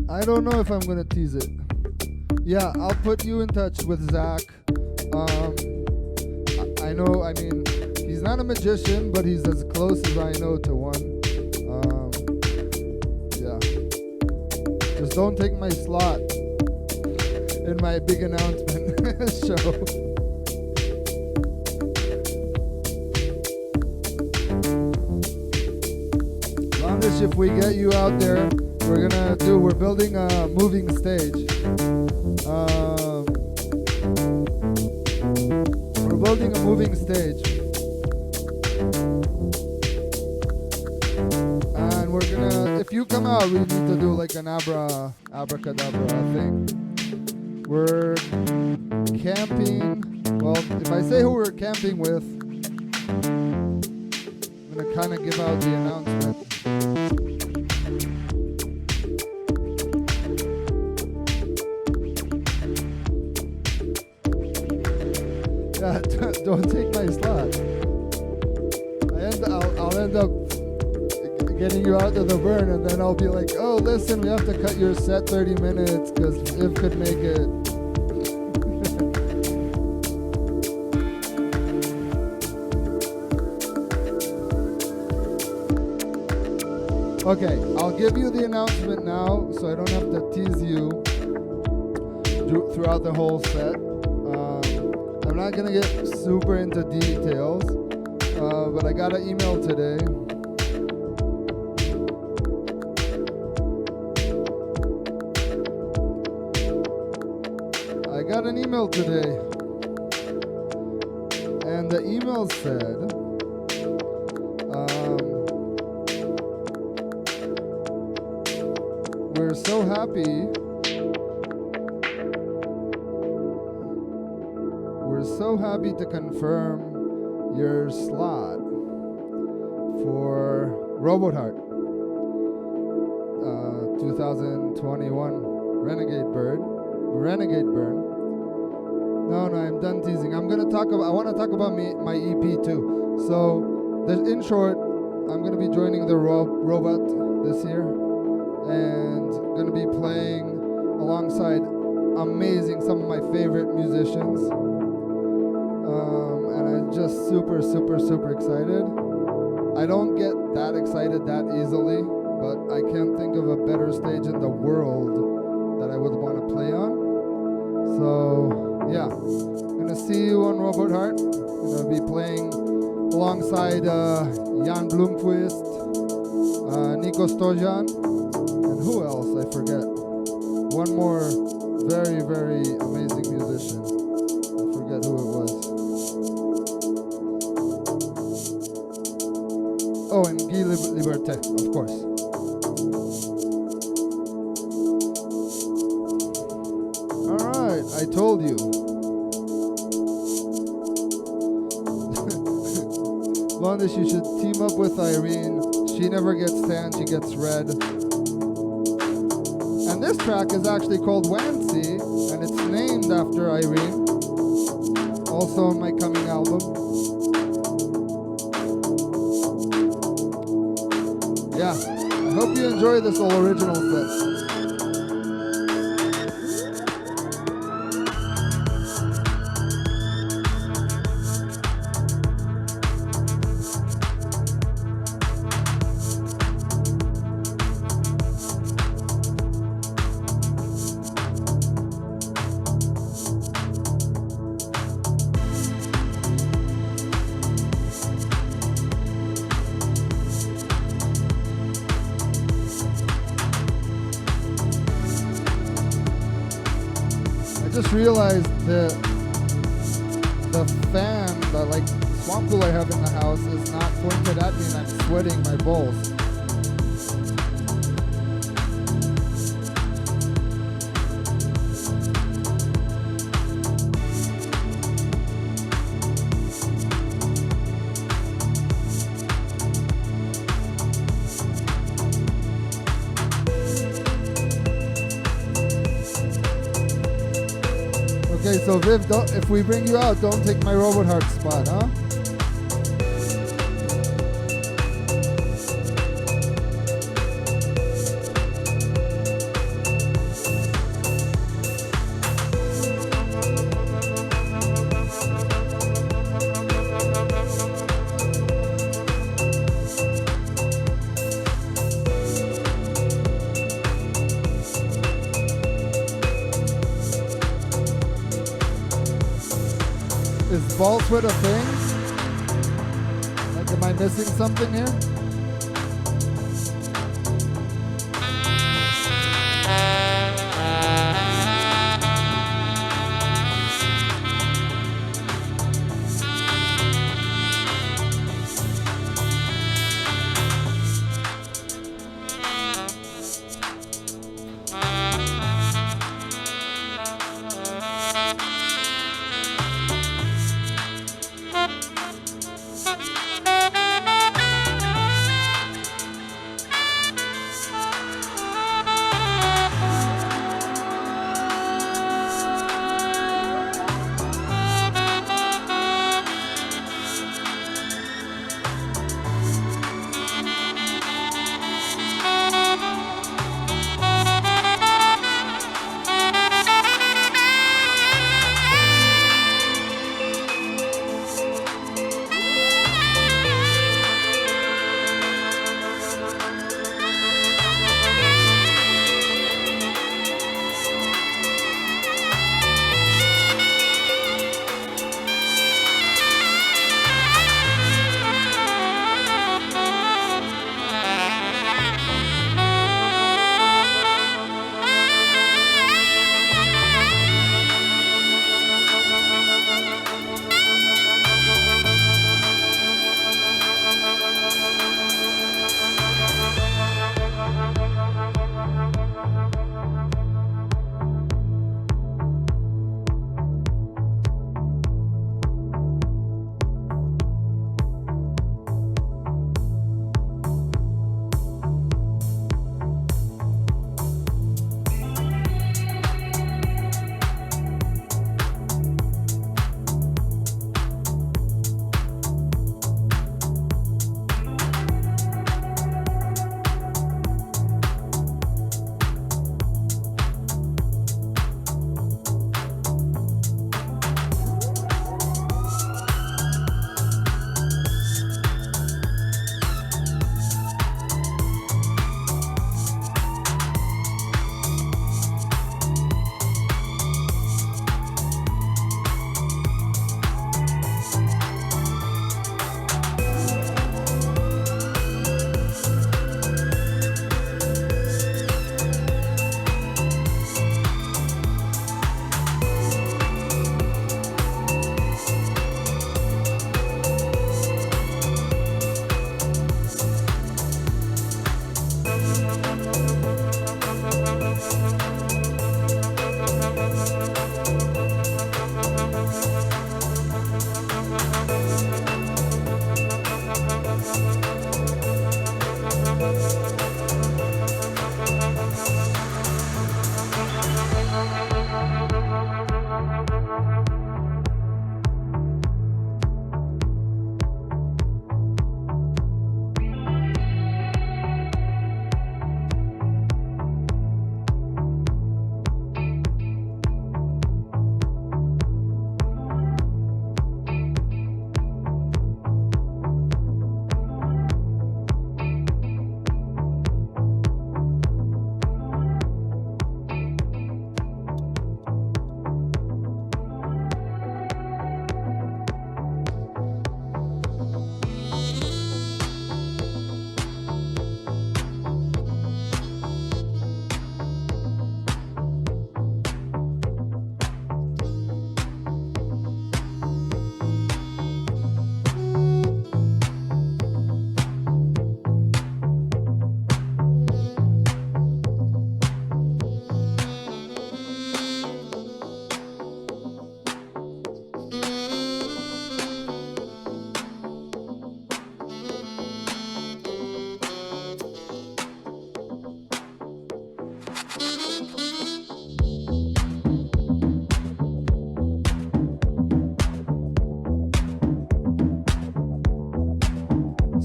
I don't know if I'm gonna tease it. Yeah, I'll put you in touch with Zach. I know, I mean, he's not a magician, but he's as close as I know to one. Yeah. Just don't take my slot in my big announcement show. Blondish, if we get you out there, we're building a moving stage. We're building a moving stage. And we're gonna, if you come out, we need to do like an abracadabra thing. We're camping. Well, if I say who we're camping with, I'm going to kind of give out the announcement. Yeah, don't take my slot. I'll end up getting you out to the burn, and then I'll be like, oh, listen, we have to cut your set 30 minutes because Viv could make it. Okay, I'll give you the announcement now so I don't have to tease you throughout the whole set. I'm not going to get super into details, but I got an email today. And the email said, we're so happy. We're so happy to confirm your slot for Robot Heart 2021 Renegade Burn. No, I'm done teasing. I want to talk about my EP too. So, in short, I'm going to be joining the Robot this year, and going to be playing alongside some of my favorite musicians. And I'm just super excited. I don't get that excited that easily, but I can't think of a better stage in the world that I would want to play on. So, yeah, I'm gonna see you on Robot Heart. I'm gonna be playing alongside Jan Blomqvist, Nico Stojan, and who else? I forget. One more very amazing musician. I forget who it was. Oh, and Guy Liberté, of course. Alright, I told you. Blondish, you should team up with Irene. She never gets tan, she gets red. And this track is actually called Wancy, and it's named after Irene. Also on my coming album. Yeah, I hope you enjoy this all original set. Realized the fan, the swamp pool I have in the house is not pointed at me, and I'm sweating my balls. Okay, so Viv, if we bring you out, don't take my Robot Heart spot, huh? Is ball sweat a thing? Like, am I missing something here?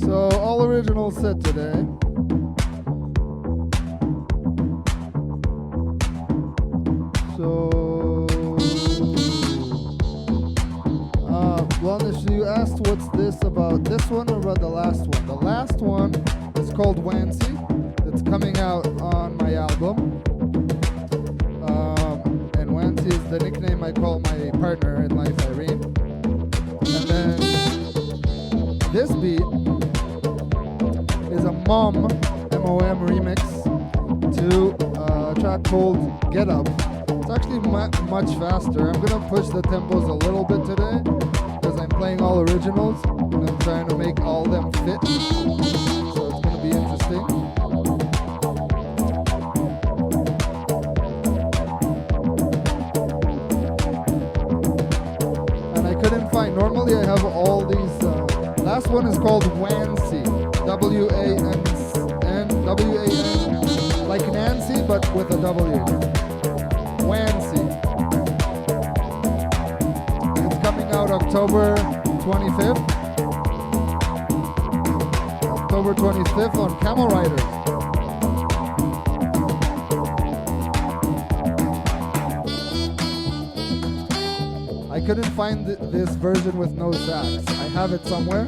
So all original set today. So, Blondish, you asked what's this about this one or about the last one? The last one is called Wancy. It's coming out on my album. And Wancy is the nickname I call my partner in life, Irene. And then this beat is a MOM, M-O-M remix to a track called Get Up. It's actually much faster. I'm gonna push the tempos a little bit today because I'm playing all originals and I'm trying to make all of them fit. So it's gonna be interesting. And I couldn't find, normally I have all these, last one is called Wancy, W-A-N, like Nancy but with a W. Wancy. It's coming out October 25th. October 25th on Camel Riders. I couldn't find this version with no sax. I have it somewhere.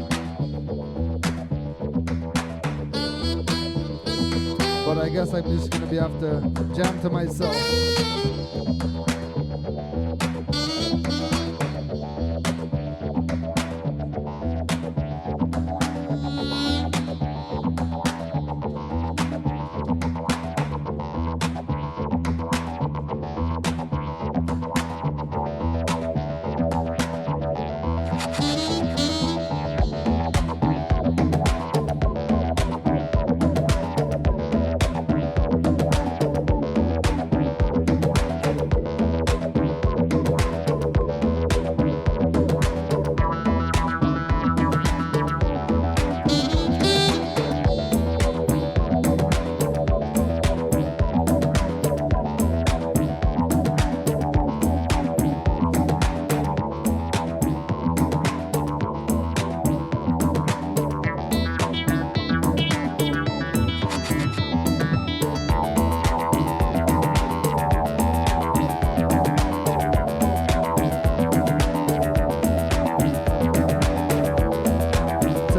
But I guess I'm just gonna have to jam to myself.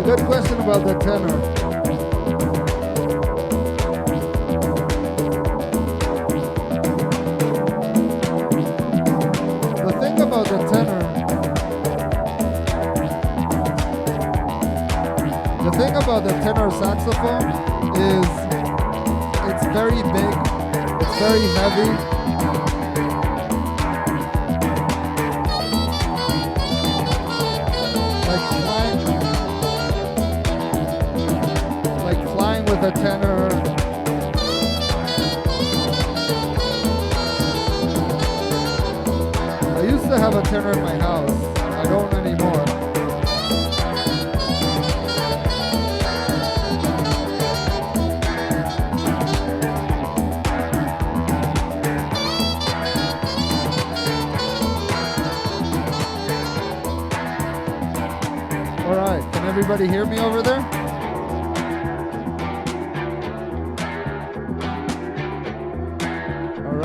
Good question about the tenor. The thing about the tenor, saxophone is it's very big, it's very heavy. With a tenor. I used to have a tenor in my house. I don't anymore. All right, can everybody hear me over there?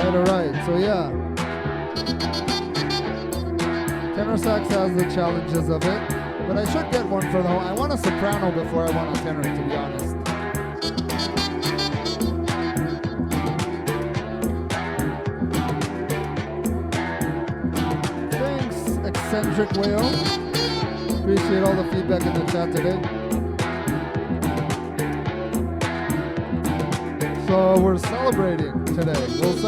Alright, so yeah. Tenor sax has the challenges of it, but I should get one for the whole. I want a soprano before I want a tenor, to be honest. Thanks, Eccentric Whale. Appreciate all the feedback in the chat today. So we're celebrating today. We're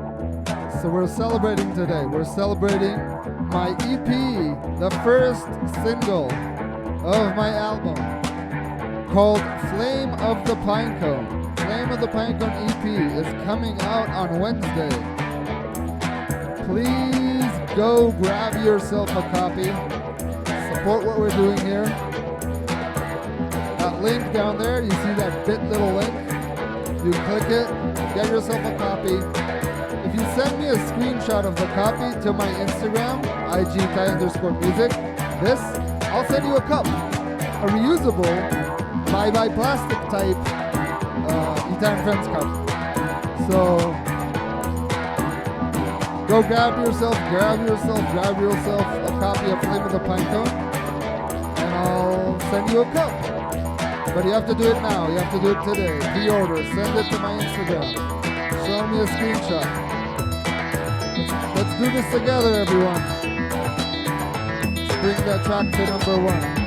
celebrating today. We're celebrating my EP, the first single of my album, called Flame of the Pinecone. Flame of the Pinecone EP is coming out on Wednesday. Please go grab yourself a copy. Support what we're doing here. That link down there, you see that bit little link? You click it, get yourself a copy. If you send me a screenshot of the copy to my Instagram, ITAI_music, I'll send you a cup. A reusable, bye-bye plastic type Italian Friends cup. So, go grab yourself a copy of Flame of the Pinecone, and I'll send you a cup. But you have to do it now. You have to do it today. Pre-order. Send it to my Instagram. Show me a screenshot. Let's do this together, everyone. Let's bring that track to number 1.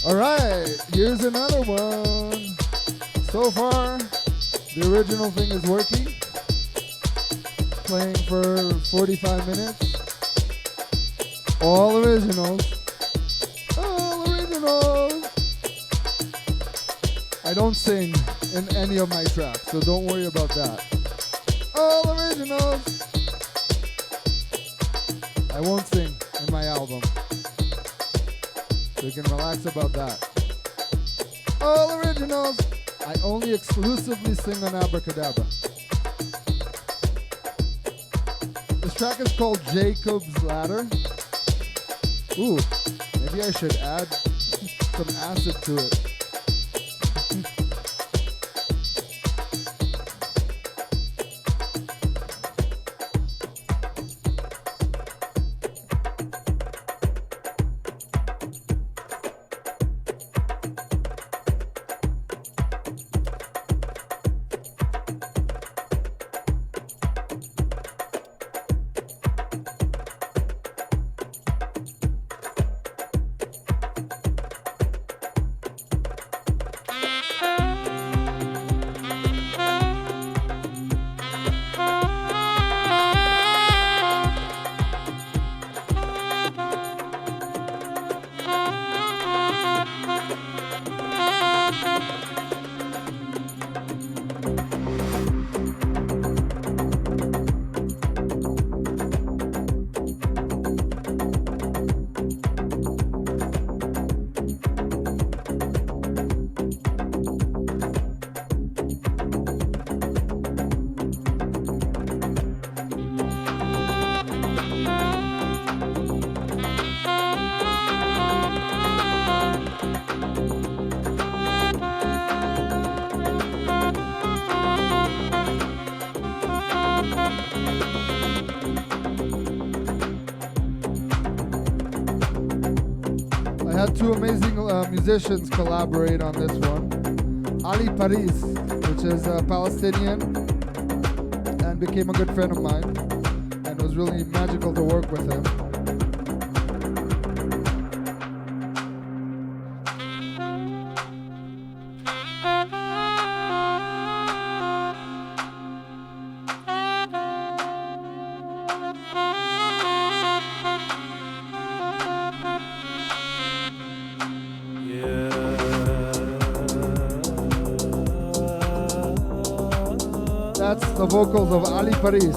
Alright, here's another one. So far, the original thing is working. Playing for 45 minutes. All originals. All originals. I don't sing in any of my tracks, so don't worry about that. All originals. I won't sing in my album. So you can relax about that. All originals. I only exclusively sing on Abracadabra. This track is called Jacob's Ladder. Ooh, maybe I should add some acid to it. Two amazing musicians collaborate on this one. Ali Paris, which is Palestinian and became a good friend of mine, and it was really magical to work with him. That's the vocals of Ali Paris.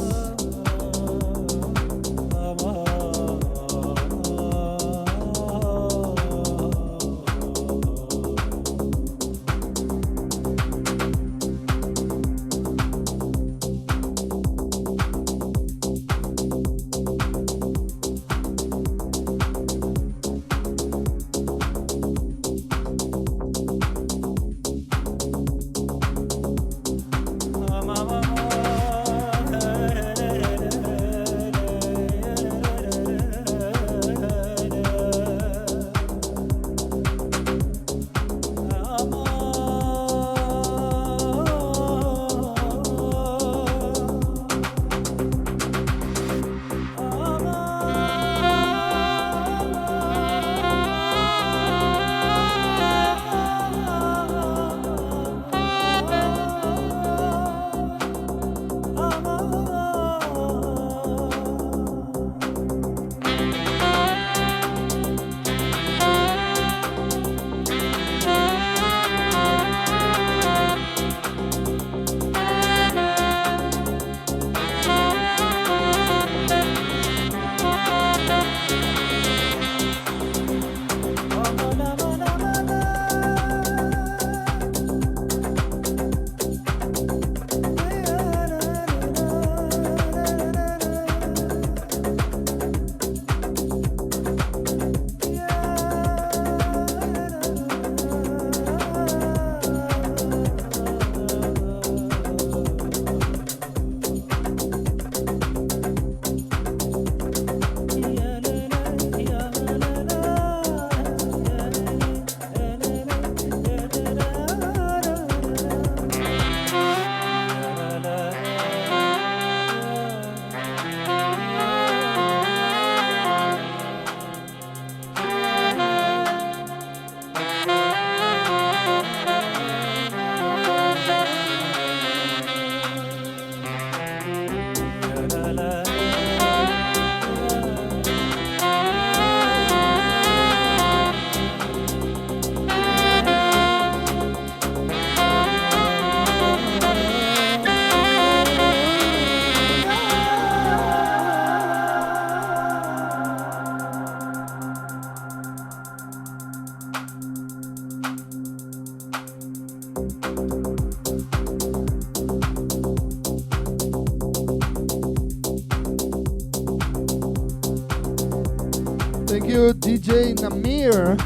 you, DJ Namir.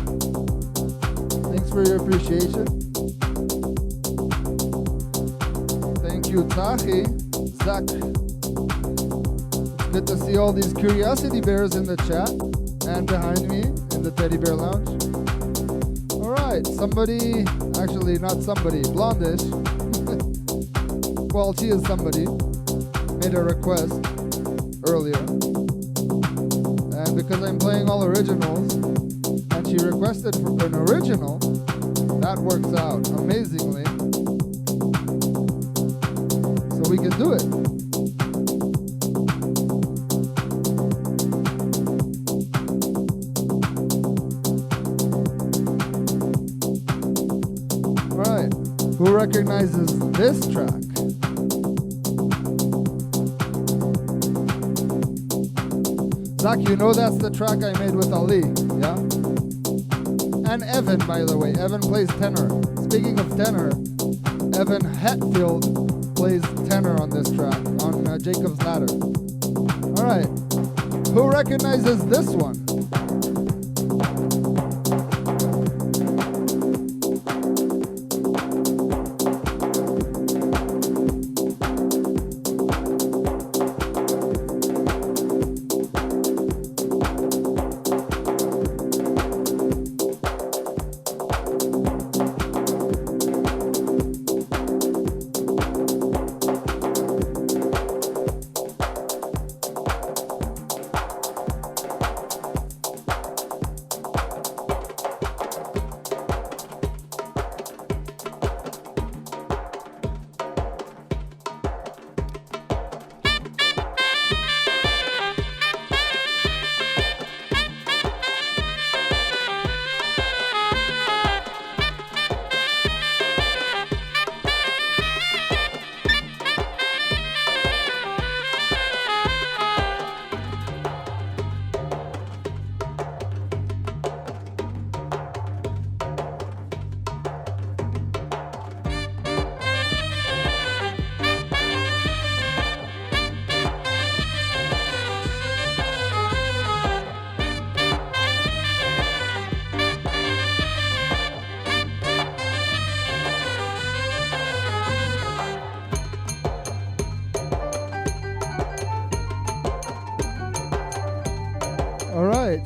Thanks for your appreciation. Thank you, Tahi. Zach. It's good to see all these curiosity bears in the chat and behind me in the Teddy Bear Lounge. Alright, somebody, actually not somebody, Blondish. Well, she is somebody. Made a request earlier. And because I'm playing all originals, and she requested for an original, that works out amazingly. So we can do it. Alright, who recognizes this track? Zach, you know that's the track I made with Ali, yeah? And Evan, by the way. Evan plays tenor. Speaking of tenor, Evan Hetfield plays tenor on this track, on Jacob's Ladder. Alright, who recognizes this one?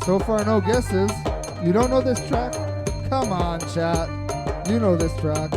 So far, no guesses. You don't know this track? Come on, chat. You know this track.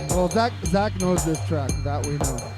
Well, Zach knows this track, that we know.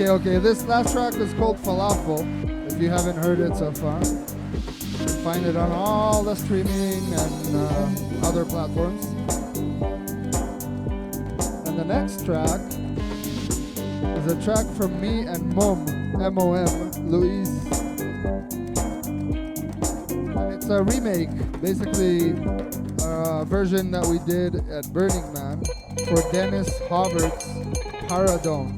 Okay. This last track is called Falafel. If you haven't heard it so far, you can find it on all the streaming and other platforms. And the next track is a track from me and Mom, M-O-M, Luis. It's a remake, basically a version that we did at Burning Man for Dennis Hobbert's Paradome.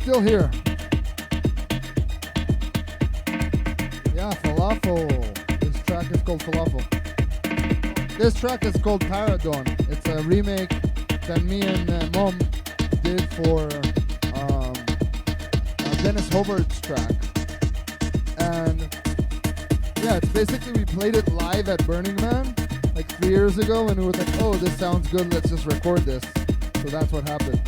Still here. Yeah, Falafel. This track is called Falafel. This track is called Paradon. It's a remake that me and Mom did for Dennis Hobart's track. And yeah, it's basically we played it live at Burning Man like 3 years ago, and we were like, oh, this sounds good, let's just record this. So that's what happened.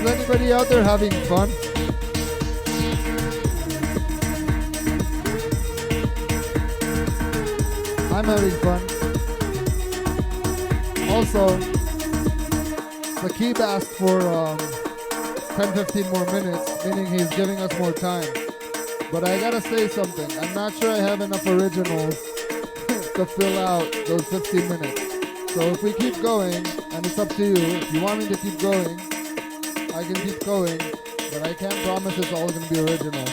Is anybody out there having fun? I'm having fun. Also, Sakib asked for 10-15 more minutes, meaning he's giving us more time. But I gotta say something. I'm not sure I have enough originals to fill out those 15 minutes. So if we keep going, and it's up to you, if you want me to keep going, I can keep going, but I can't promise it's all gonna be original.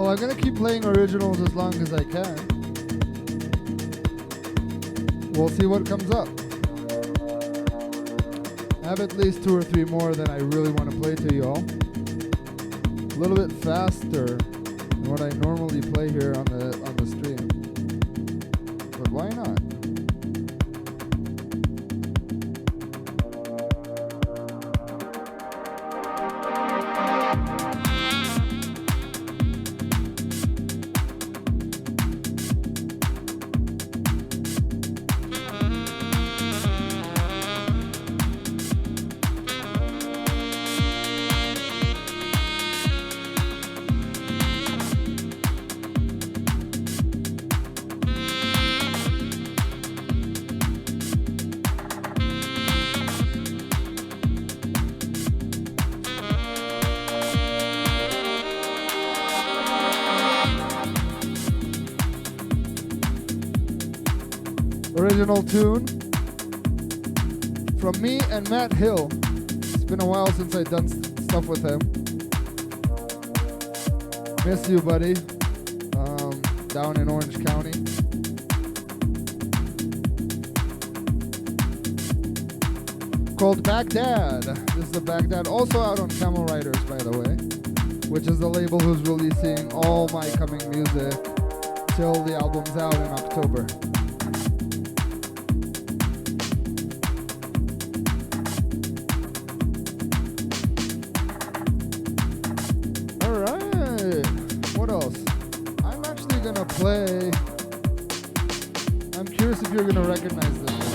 Well, I'm gonna keep playing originals as long as I can. We'll see what comes up. I have at least 2 or 3 more that I really want to play to y'all. A little bit faster than what I normally play here on the stream. But why not? Original tune from me and Matt Hill. It's been a while since I've done stuff with him. Miss you, buddy. Down in Orange County. Called Baghdad. This is the Baghdad, also out on Camel Riders, by the way, which is the label who's releasing all my coming music till the album's out in October. Play. I'm curious if you're gonna recognize this one.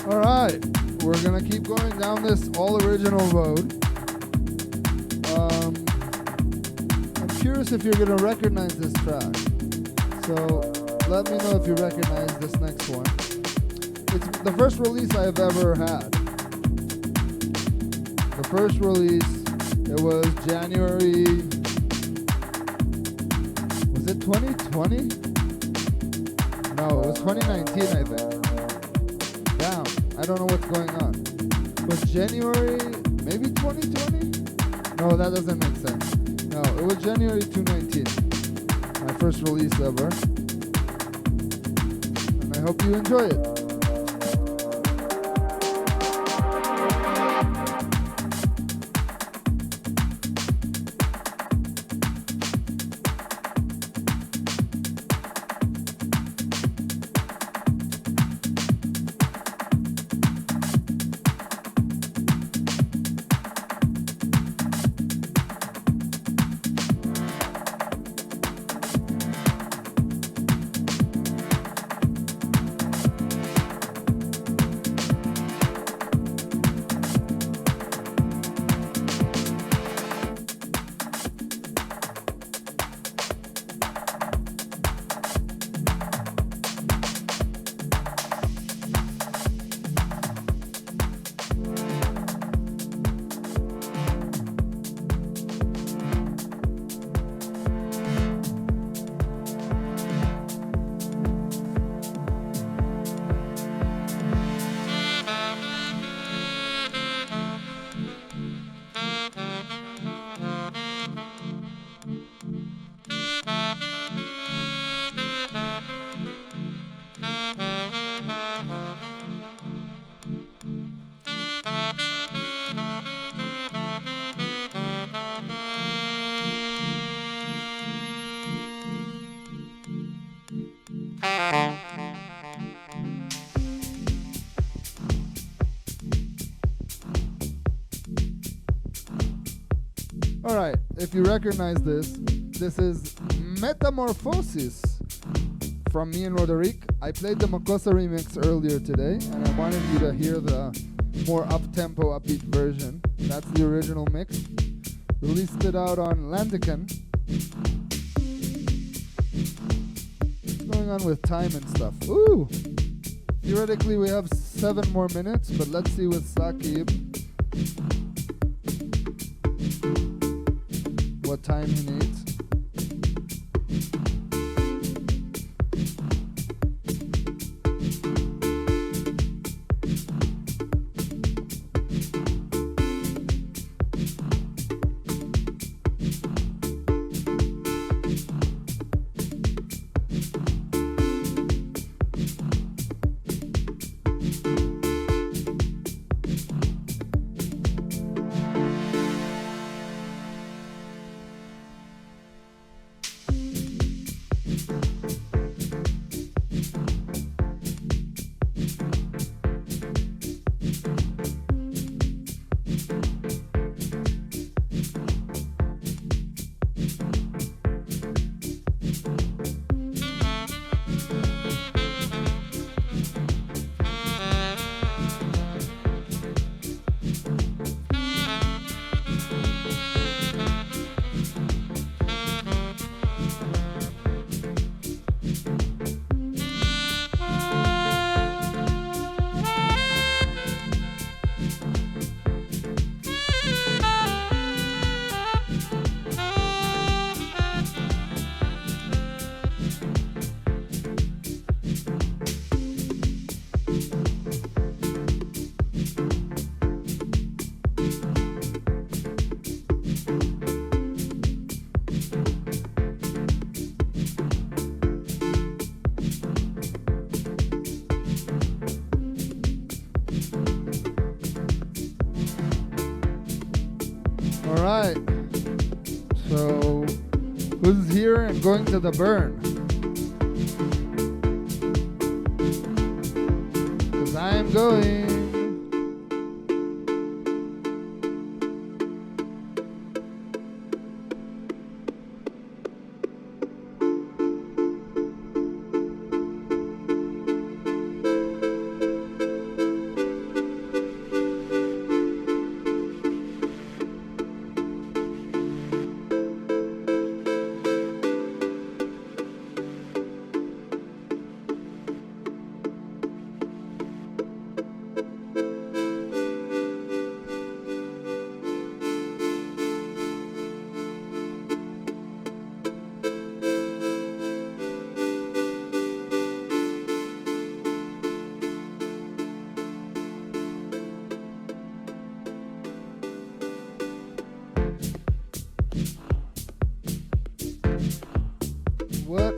All right, we're gonna keep going down this all original road. I'm curious if you're gonna recognize this track. So let me know if you recognize this next one. It's the first release I've ever had. The first release, it was January 2020? No, it was 2019, I think. Damn, I don't know what's going on. But January, maybe 2020? No, that doesn't make sense. No, it was January 2019. My first release ever. And I hope you enjoy it. Alright, if you recognize this, this is Metamorphosis from me and Roderick. I played the Makossa remix earlier today, and I wanted you to hear the more up-tempo, upbeat version. That's the original mix. Released it out on Landican. What's going on with time and stuff? Ooh! Theoretically, we have 7 more minutes, but let's see with Saqib what time he needs. Alright, so who's here and going to the burn? Because I'm going.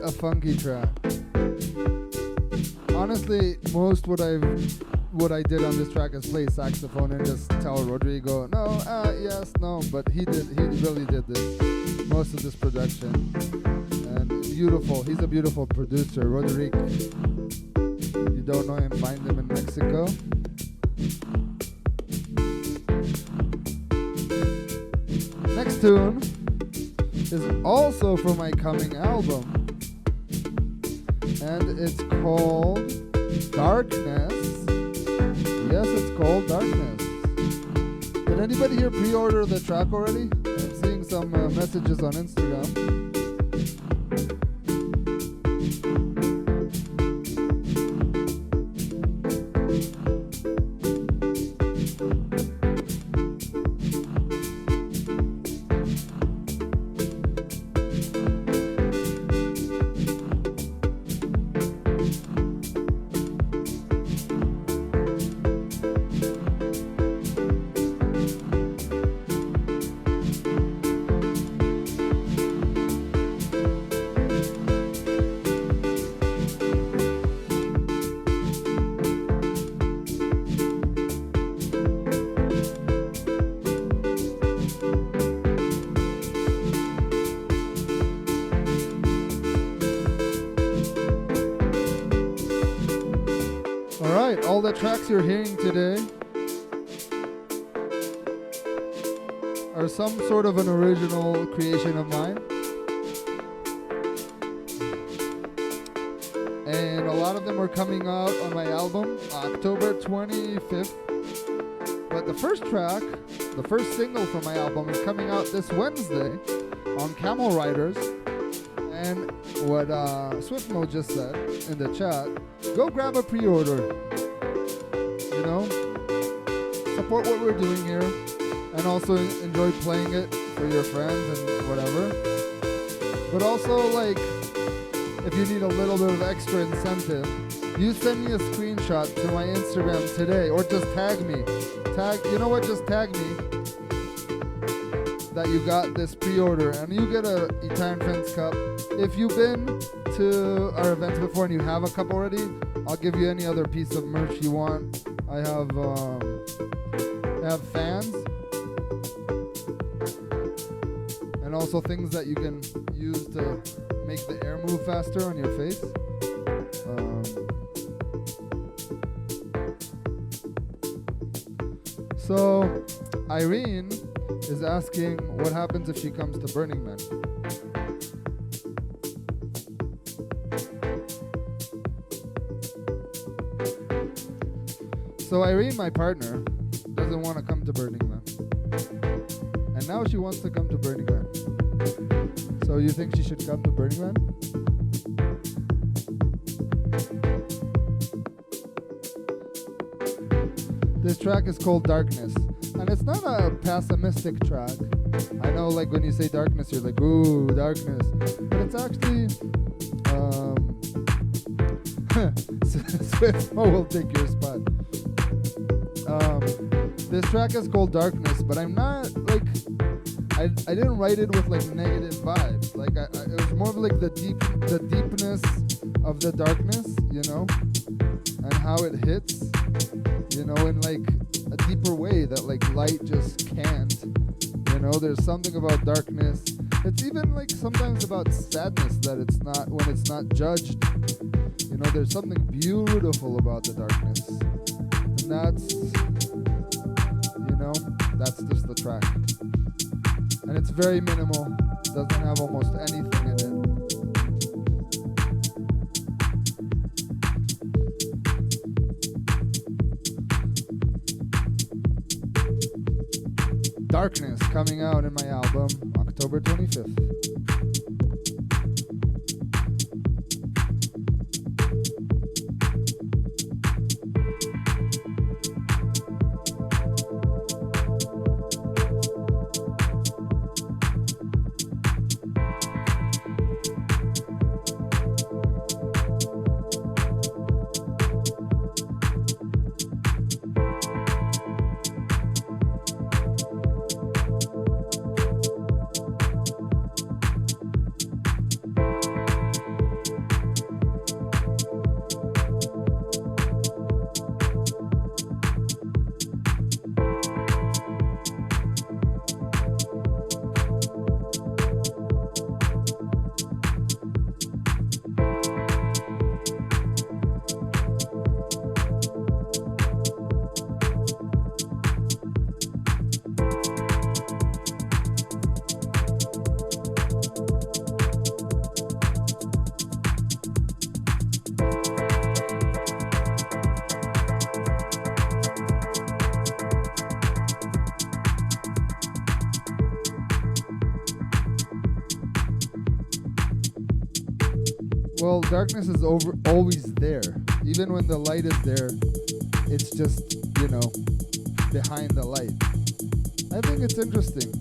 a funky track. Honestly, most what I did on this track is play saxophone and just tell Rodrigo, no, yes, no, but he really did this, most of this production. And beautiful, he's a beautiful producer. Rodrigo, you don't know him, find him in Mexico. Next tune is also from my coming album, and it's called Darkness. Yes, it's called Darkness. Did anybody here pre-order the track already? I'm seeing some messages on Instagram. All the tracks you're hearing today are some sort of an original creation of mine. And a lot of them are coming out on my album, October 25th. But the first track, the first single from my album is coming out this Wednesday on Camel Riders. And what Swiftmo just said in the chat, go grab a pre-order. You know, support what we're doing here, and also enjoy playing it for your friends and whatever. But also, like, if you need a little bit of extra incentive, you send me a screenshot to my Instagram today, or just tag me. You know what? Just tag me that you got this pre-order, and you get a ITAI and Friends cup. If you've been to our events before and you have a cup already, I'll give you any other piece of merch you want. I have fans and also things that you can use to make the air move faster on your face. So Irene is asking what happens if she comes to Burning Man. So Irene, my partner, doesn't want to come to Burning Man. And now she wants to come to Burning Man. So you think she should come to Burning Man? This track is called Darkness. And it's not a pessimistic track. I know, like, when you say darkness, you're like, ooh, darkness. But it's actually... Swiftmo will take your spot. This track is called Darkness, but I'm not, like, I didn't write it with, like, negative vibes. Like, it was more of, like, the deepness of the darkness, you know, and how it hits, you know, in, like, a deeper way that, like, light just can't, you know. There's something about darkness. It's even, like, sometimes about sadness that it's not, when it's not judged, you know. There's something beautiful about the darkness, and that's, you know, that's just the track. And it's very minimal, doesn't have almost anything in it. Darkness, coming out in my album, October 25th. well, darkness is always there. Even when the light is there, it's just, behind the light. I think it's interesting.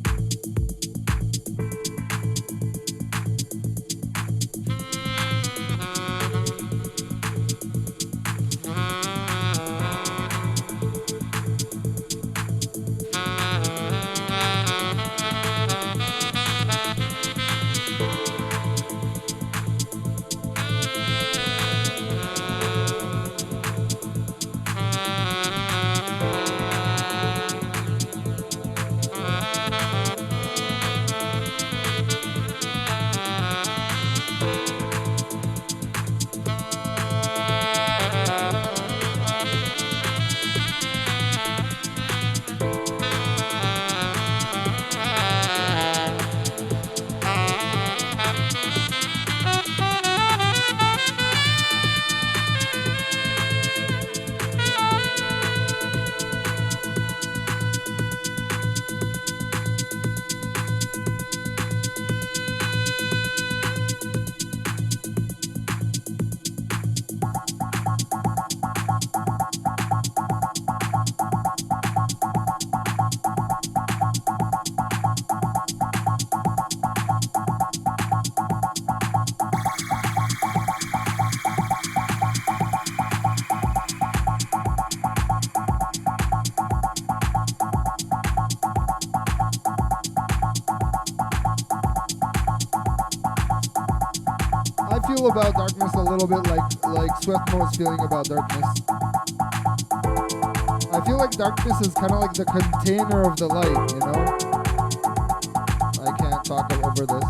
Feel about darkness a little bit like Sweatmo is feeling about darkness. I feel like darkness is kind of like the container of the light, I can't talk over this.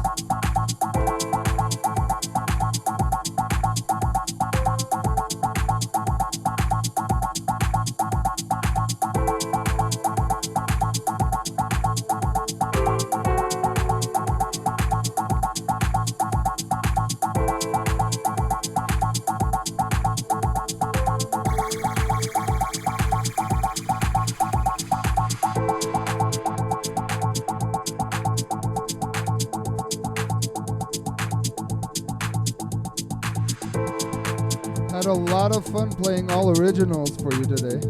Had a lot of fun playing all originals for you today.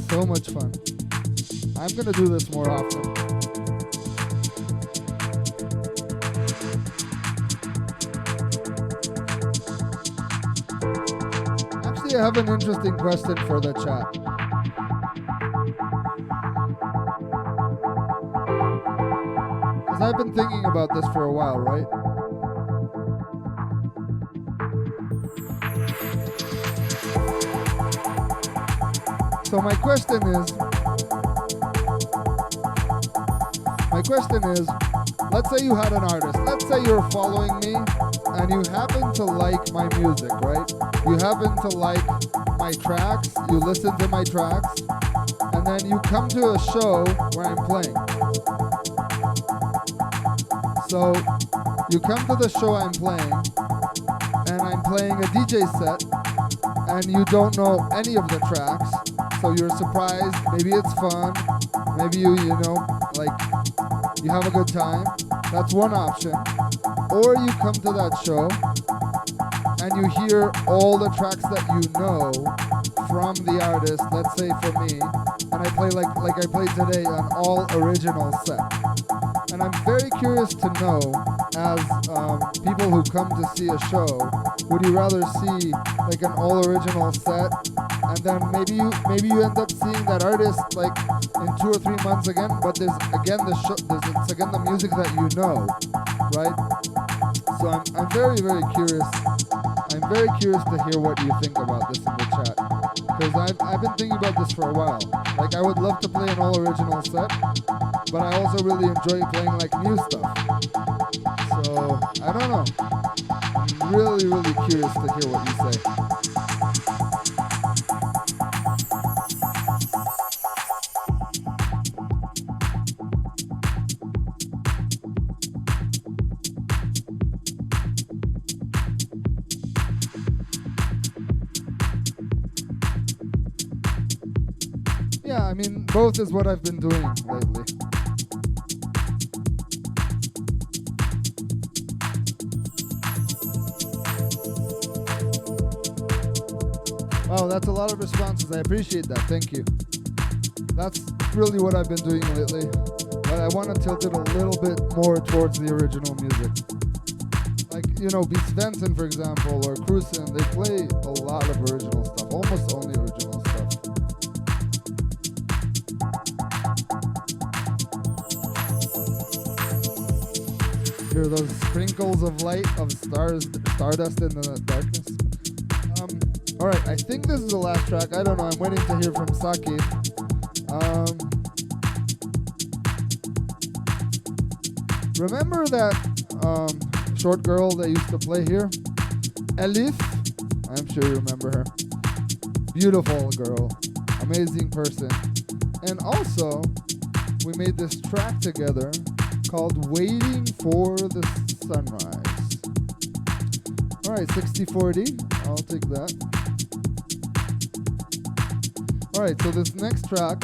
So much fun. I'm gonna do this more often. Actually, I have an interesting question for the chat. Because I've been thinking about this for a while, right? So my question is, let's say you had an artist. Let's say you're following me and you happen to like my music, right? You happen to like my tracks, you listen to my tracks, and then you come to a show where I'm playing. So you come to the show I'm playing, and I'm playing a DJ set, and you don't know any of the tracks. So you're surprised, maybe it's fun, maybe you have a good time. That's one option. Or you come to that show and you hear all the tracks that you know from the artist, let's say for me, and I play like I played today, an all original set. And I'm very curious to know, as people who come to see a show, would you rather see like an all original set, and then maybe you end up seeing that artist like in 2 or 3 months again, but there's again it's again the music that you know, right? So I'm very, very curious. I'm very curious to hear what you think about this in the chat, because I've been thinking about this for a while. Like, I would love to play an all original set, but I also really enjoy playing like new stuff. So I don't know. I'm really, really curious to hear what you say. Yeah, I mean, both is what I've been doing lately. Wow, that's a lot of responses. I appreciate that. Thank you. That's really what I've been doing lately. But I want to tilt it a little bit more towards the original music. Like, you know, Be Svenden, for example, or Cruisin', they play a lot of original stuff, almost only original stuff. Hear those sprinkles of light of stardust in the darkness. All right, I think this is the last track. I don't know. I'm waiting to hear from Saki. Remember that short girl that used to play here? Elif? I'm sure you remember her. Beautiful girl. Amazing person. And also, we made this track together called Waiting for the Sunrise. All right, 60-40. I'll take that. All right, so this next track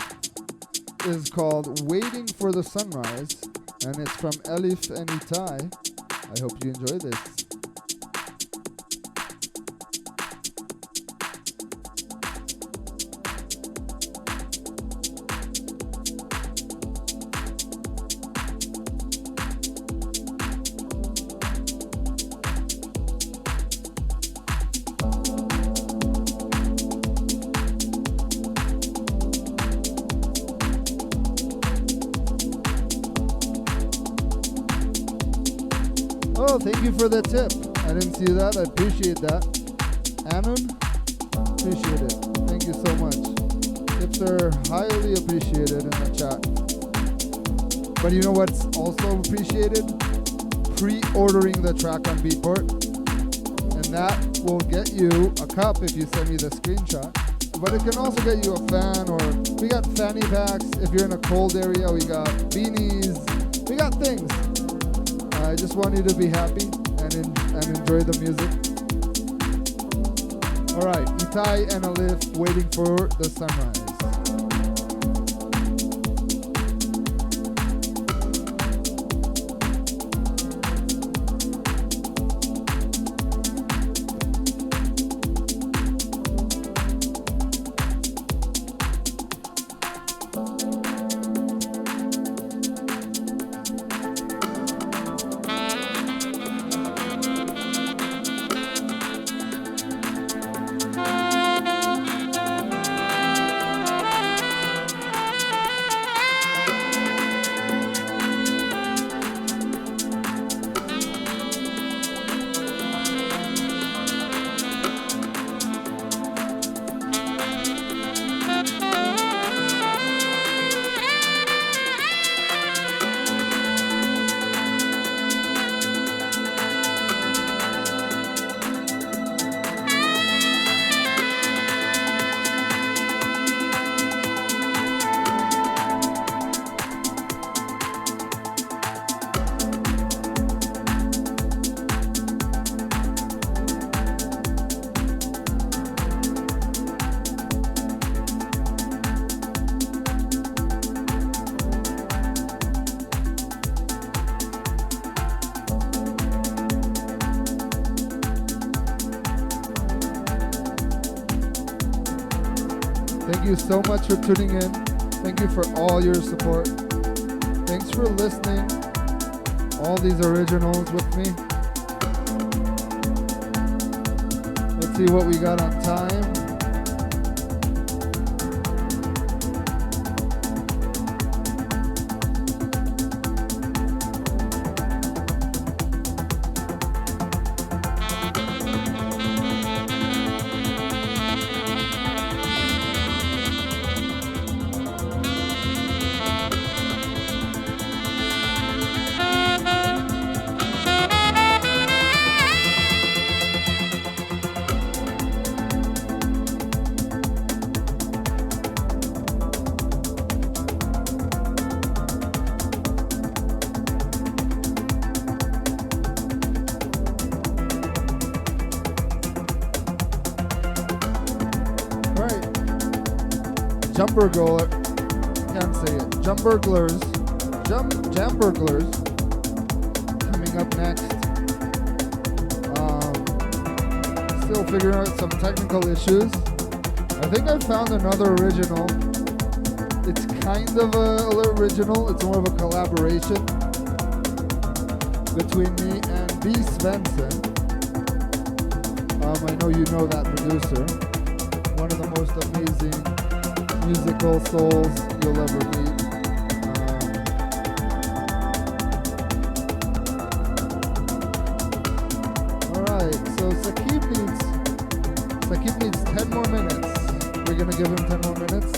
is called Waiting for the Sunrise, and it's from Elif and ITAI. I hope you enjoy this. Oh, thank you for the tip. I didn't see that. I appreciate that. Anun, appreciate it. Thank you so much. Tips are highly appreciated in the chat. But you know what's also appreciated? Pre-ordering the track on Beatport. And that will get you a cup if you send me the screenshot. But it can also get you a fan, or we got fanny packs. If you're in a cold area, we got beanies. We got things. I just want you to be happy and enjoy the music. All right, ITAI and Elif, Waiting for the Sunrise. Thank you so much for tuning in. Thank you for all your support. Thanks for listening. All these originals with me. Let's see what we got on time. Jumburglar, can't say it. Jumburglars, Jamburglars, coming up next. Still figuring out some technical issues. I think I found another original. It's kind of a little original. It's more of a collaboration between me and Be Svenden. I know you know that producer. One of the most amazing musical souls you'll ever meet. Alright, so Sakib needs 10 more minutes. We're gonna give him 10 more minutes.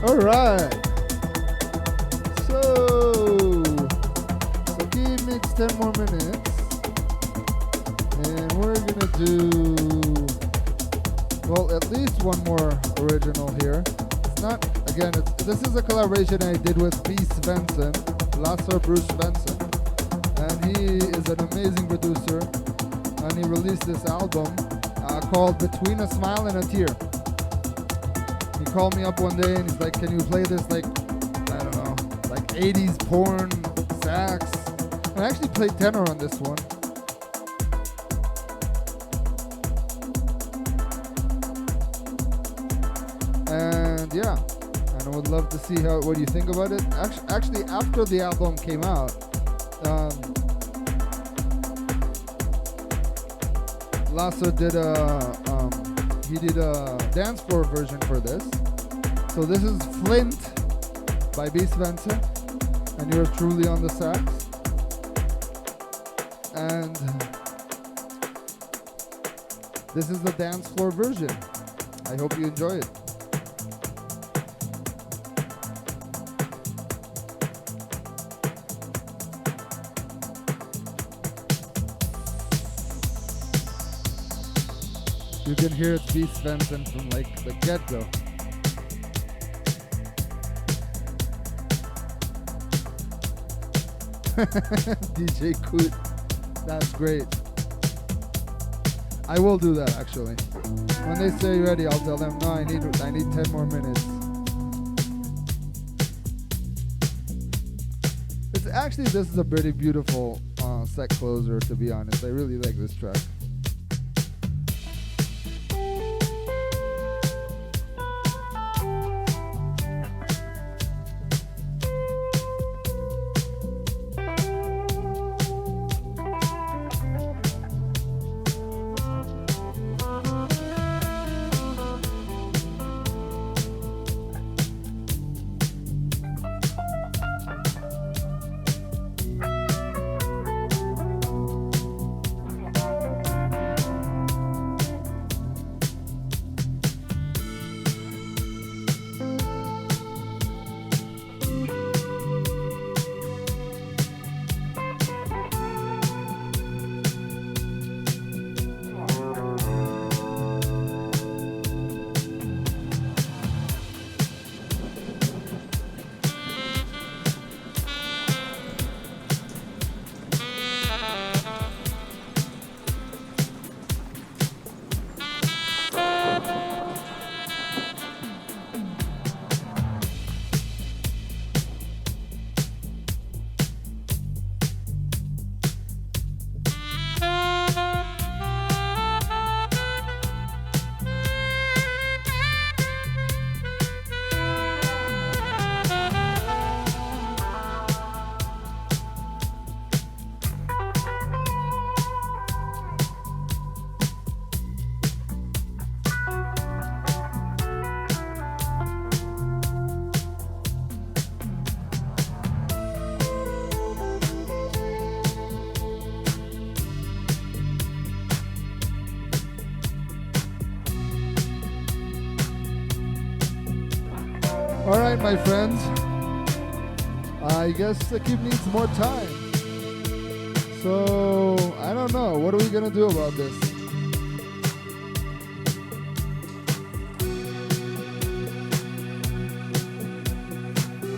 Alright, so Sakib needs 10 more minutes, and we're gonna do, well, at least one more original here. It's not, again, this is a collaboration I did with Be Svenden, Lasse Bruce Svensson, and he is an amazing producer, and he released this album called Between a Smile and a Tear. He called me up one day and he's like, can you play this, like, I don't know, like 80s porn sax? I actually played tenor on this one. And yeah, and I would love to see what you think about it. Actually, after the album came out, Lasse did a dance floor version for this. So this is Flint by Be Svenden, and yours truly on the sax. And this is the dance floor version. I hope you enjoy it. You can hear it's Be Svenden from like the get-go. DJ Koot, that's great. I will do that actually. When they say ready, I'll tell them, no, I need 10 more minutes. It's actually, this is a pretty beautiful set closer, to be honest. I really like this track. right, my friends. I guess the keep needs more time. So, I don't know. What are we going to do about this?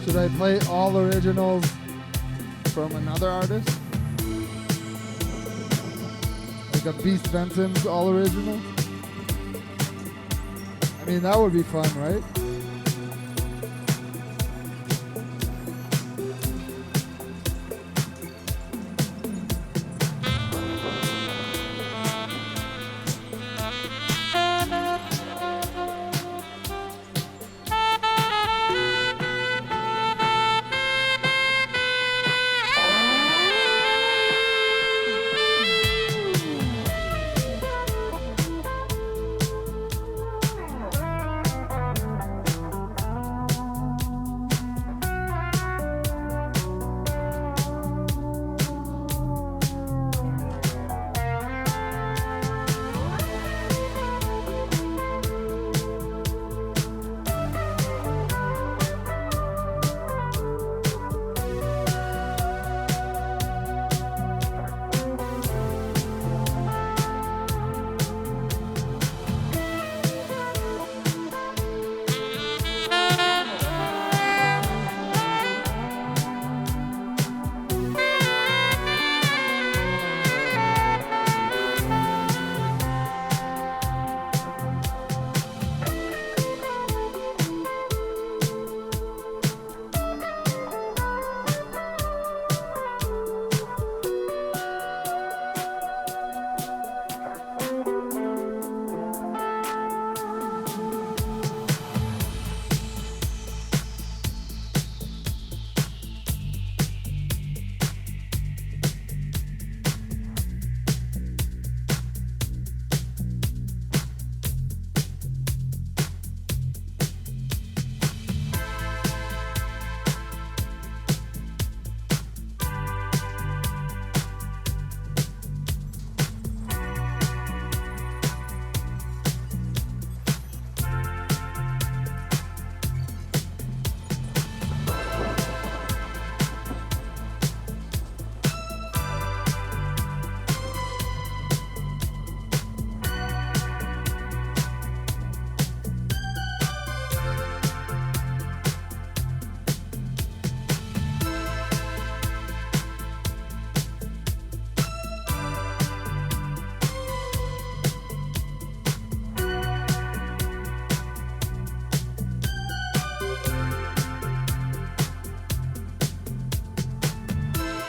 Should I play all originals from another artist? Like a Be Svenden's all original? I mean, that would be fun, right?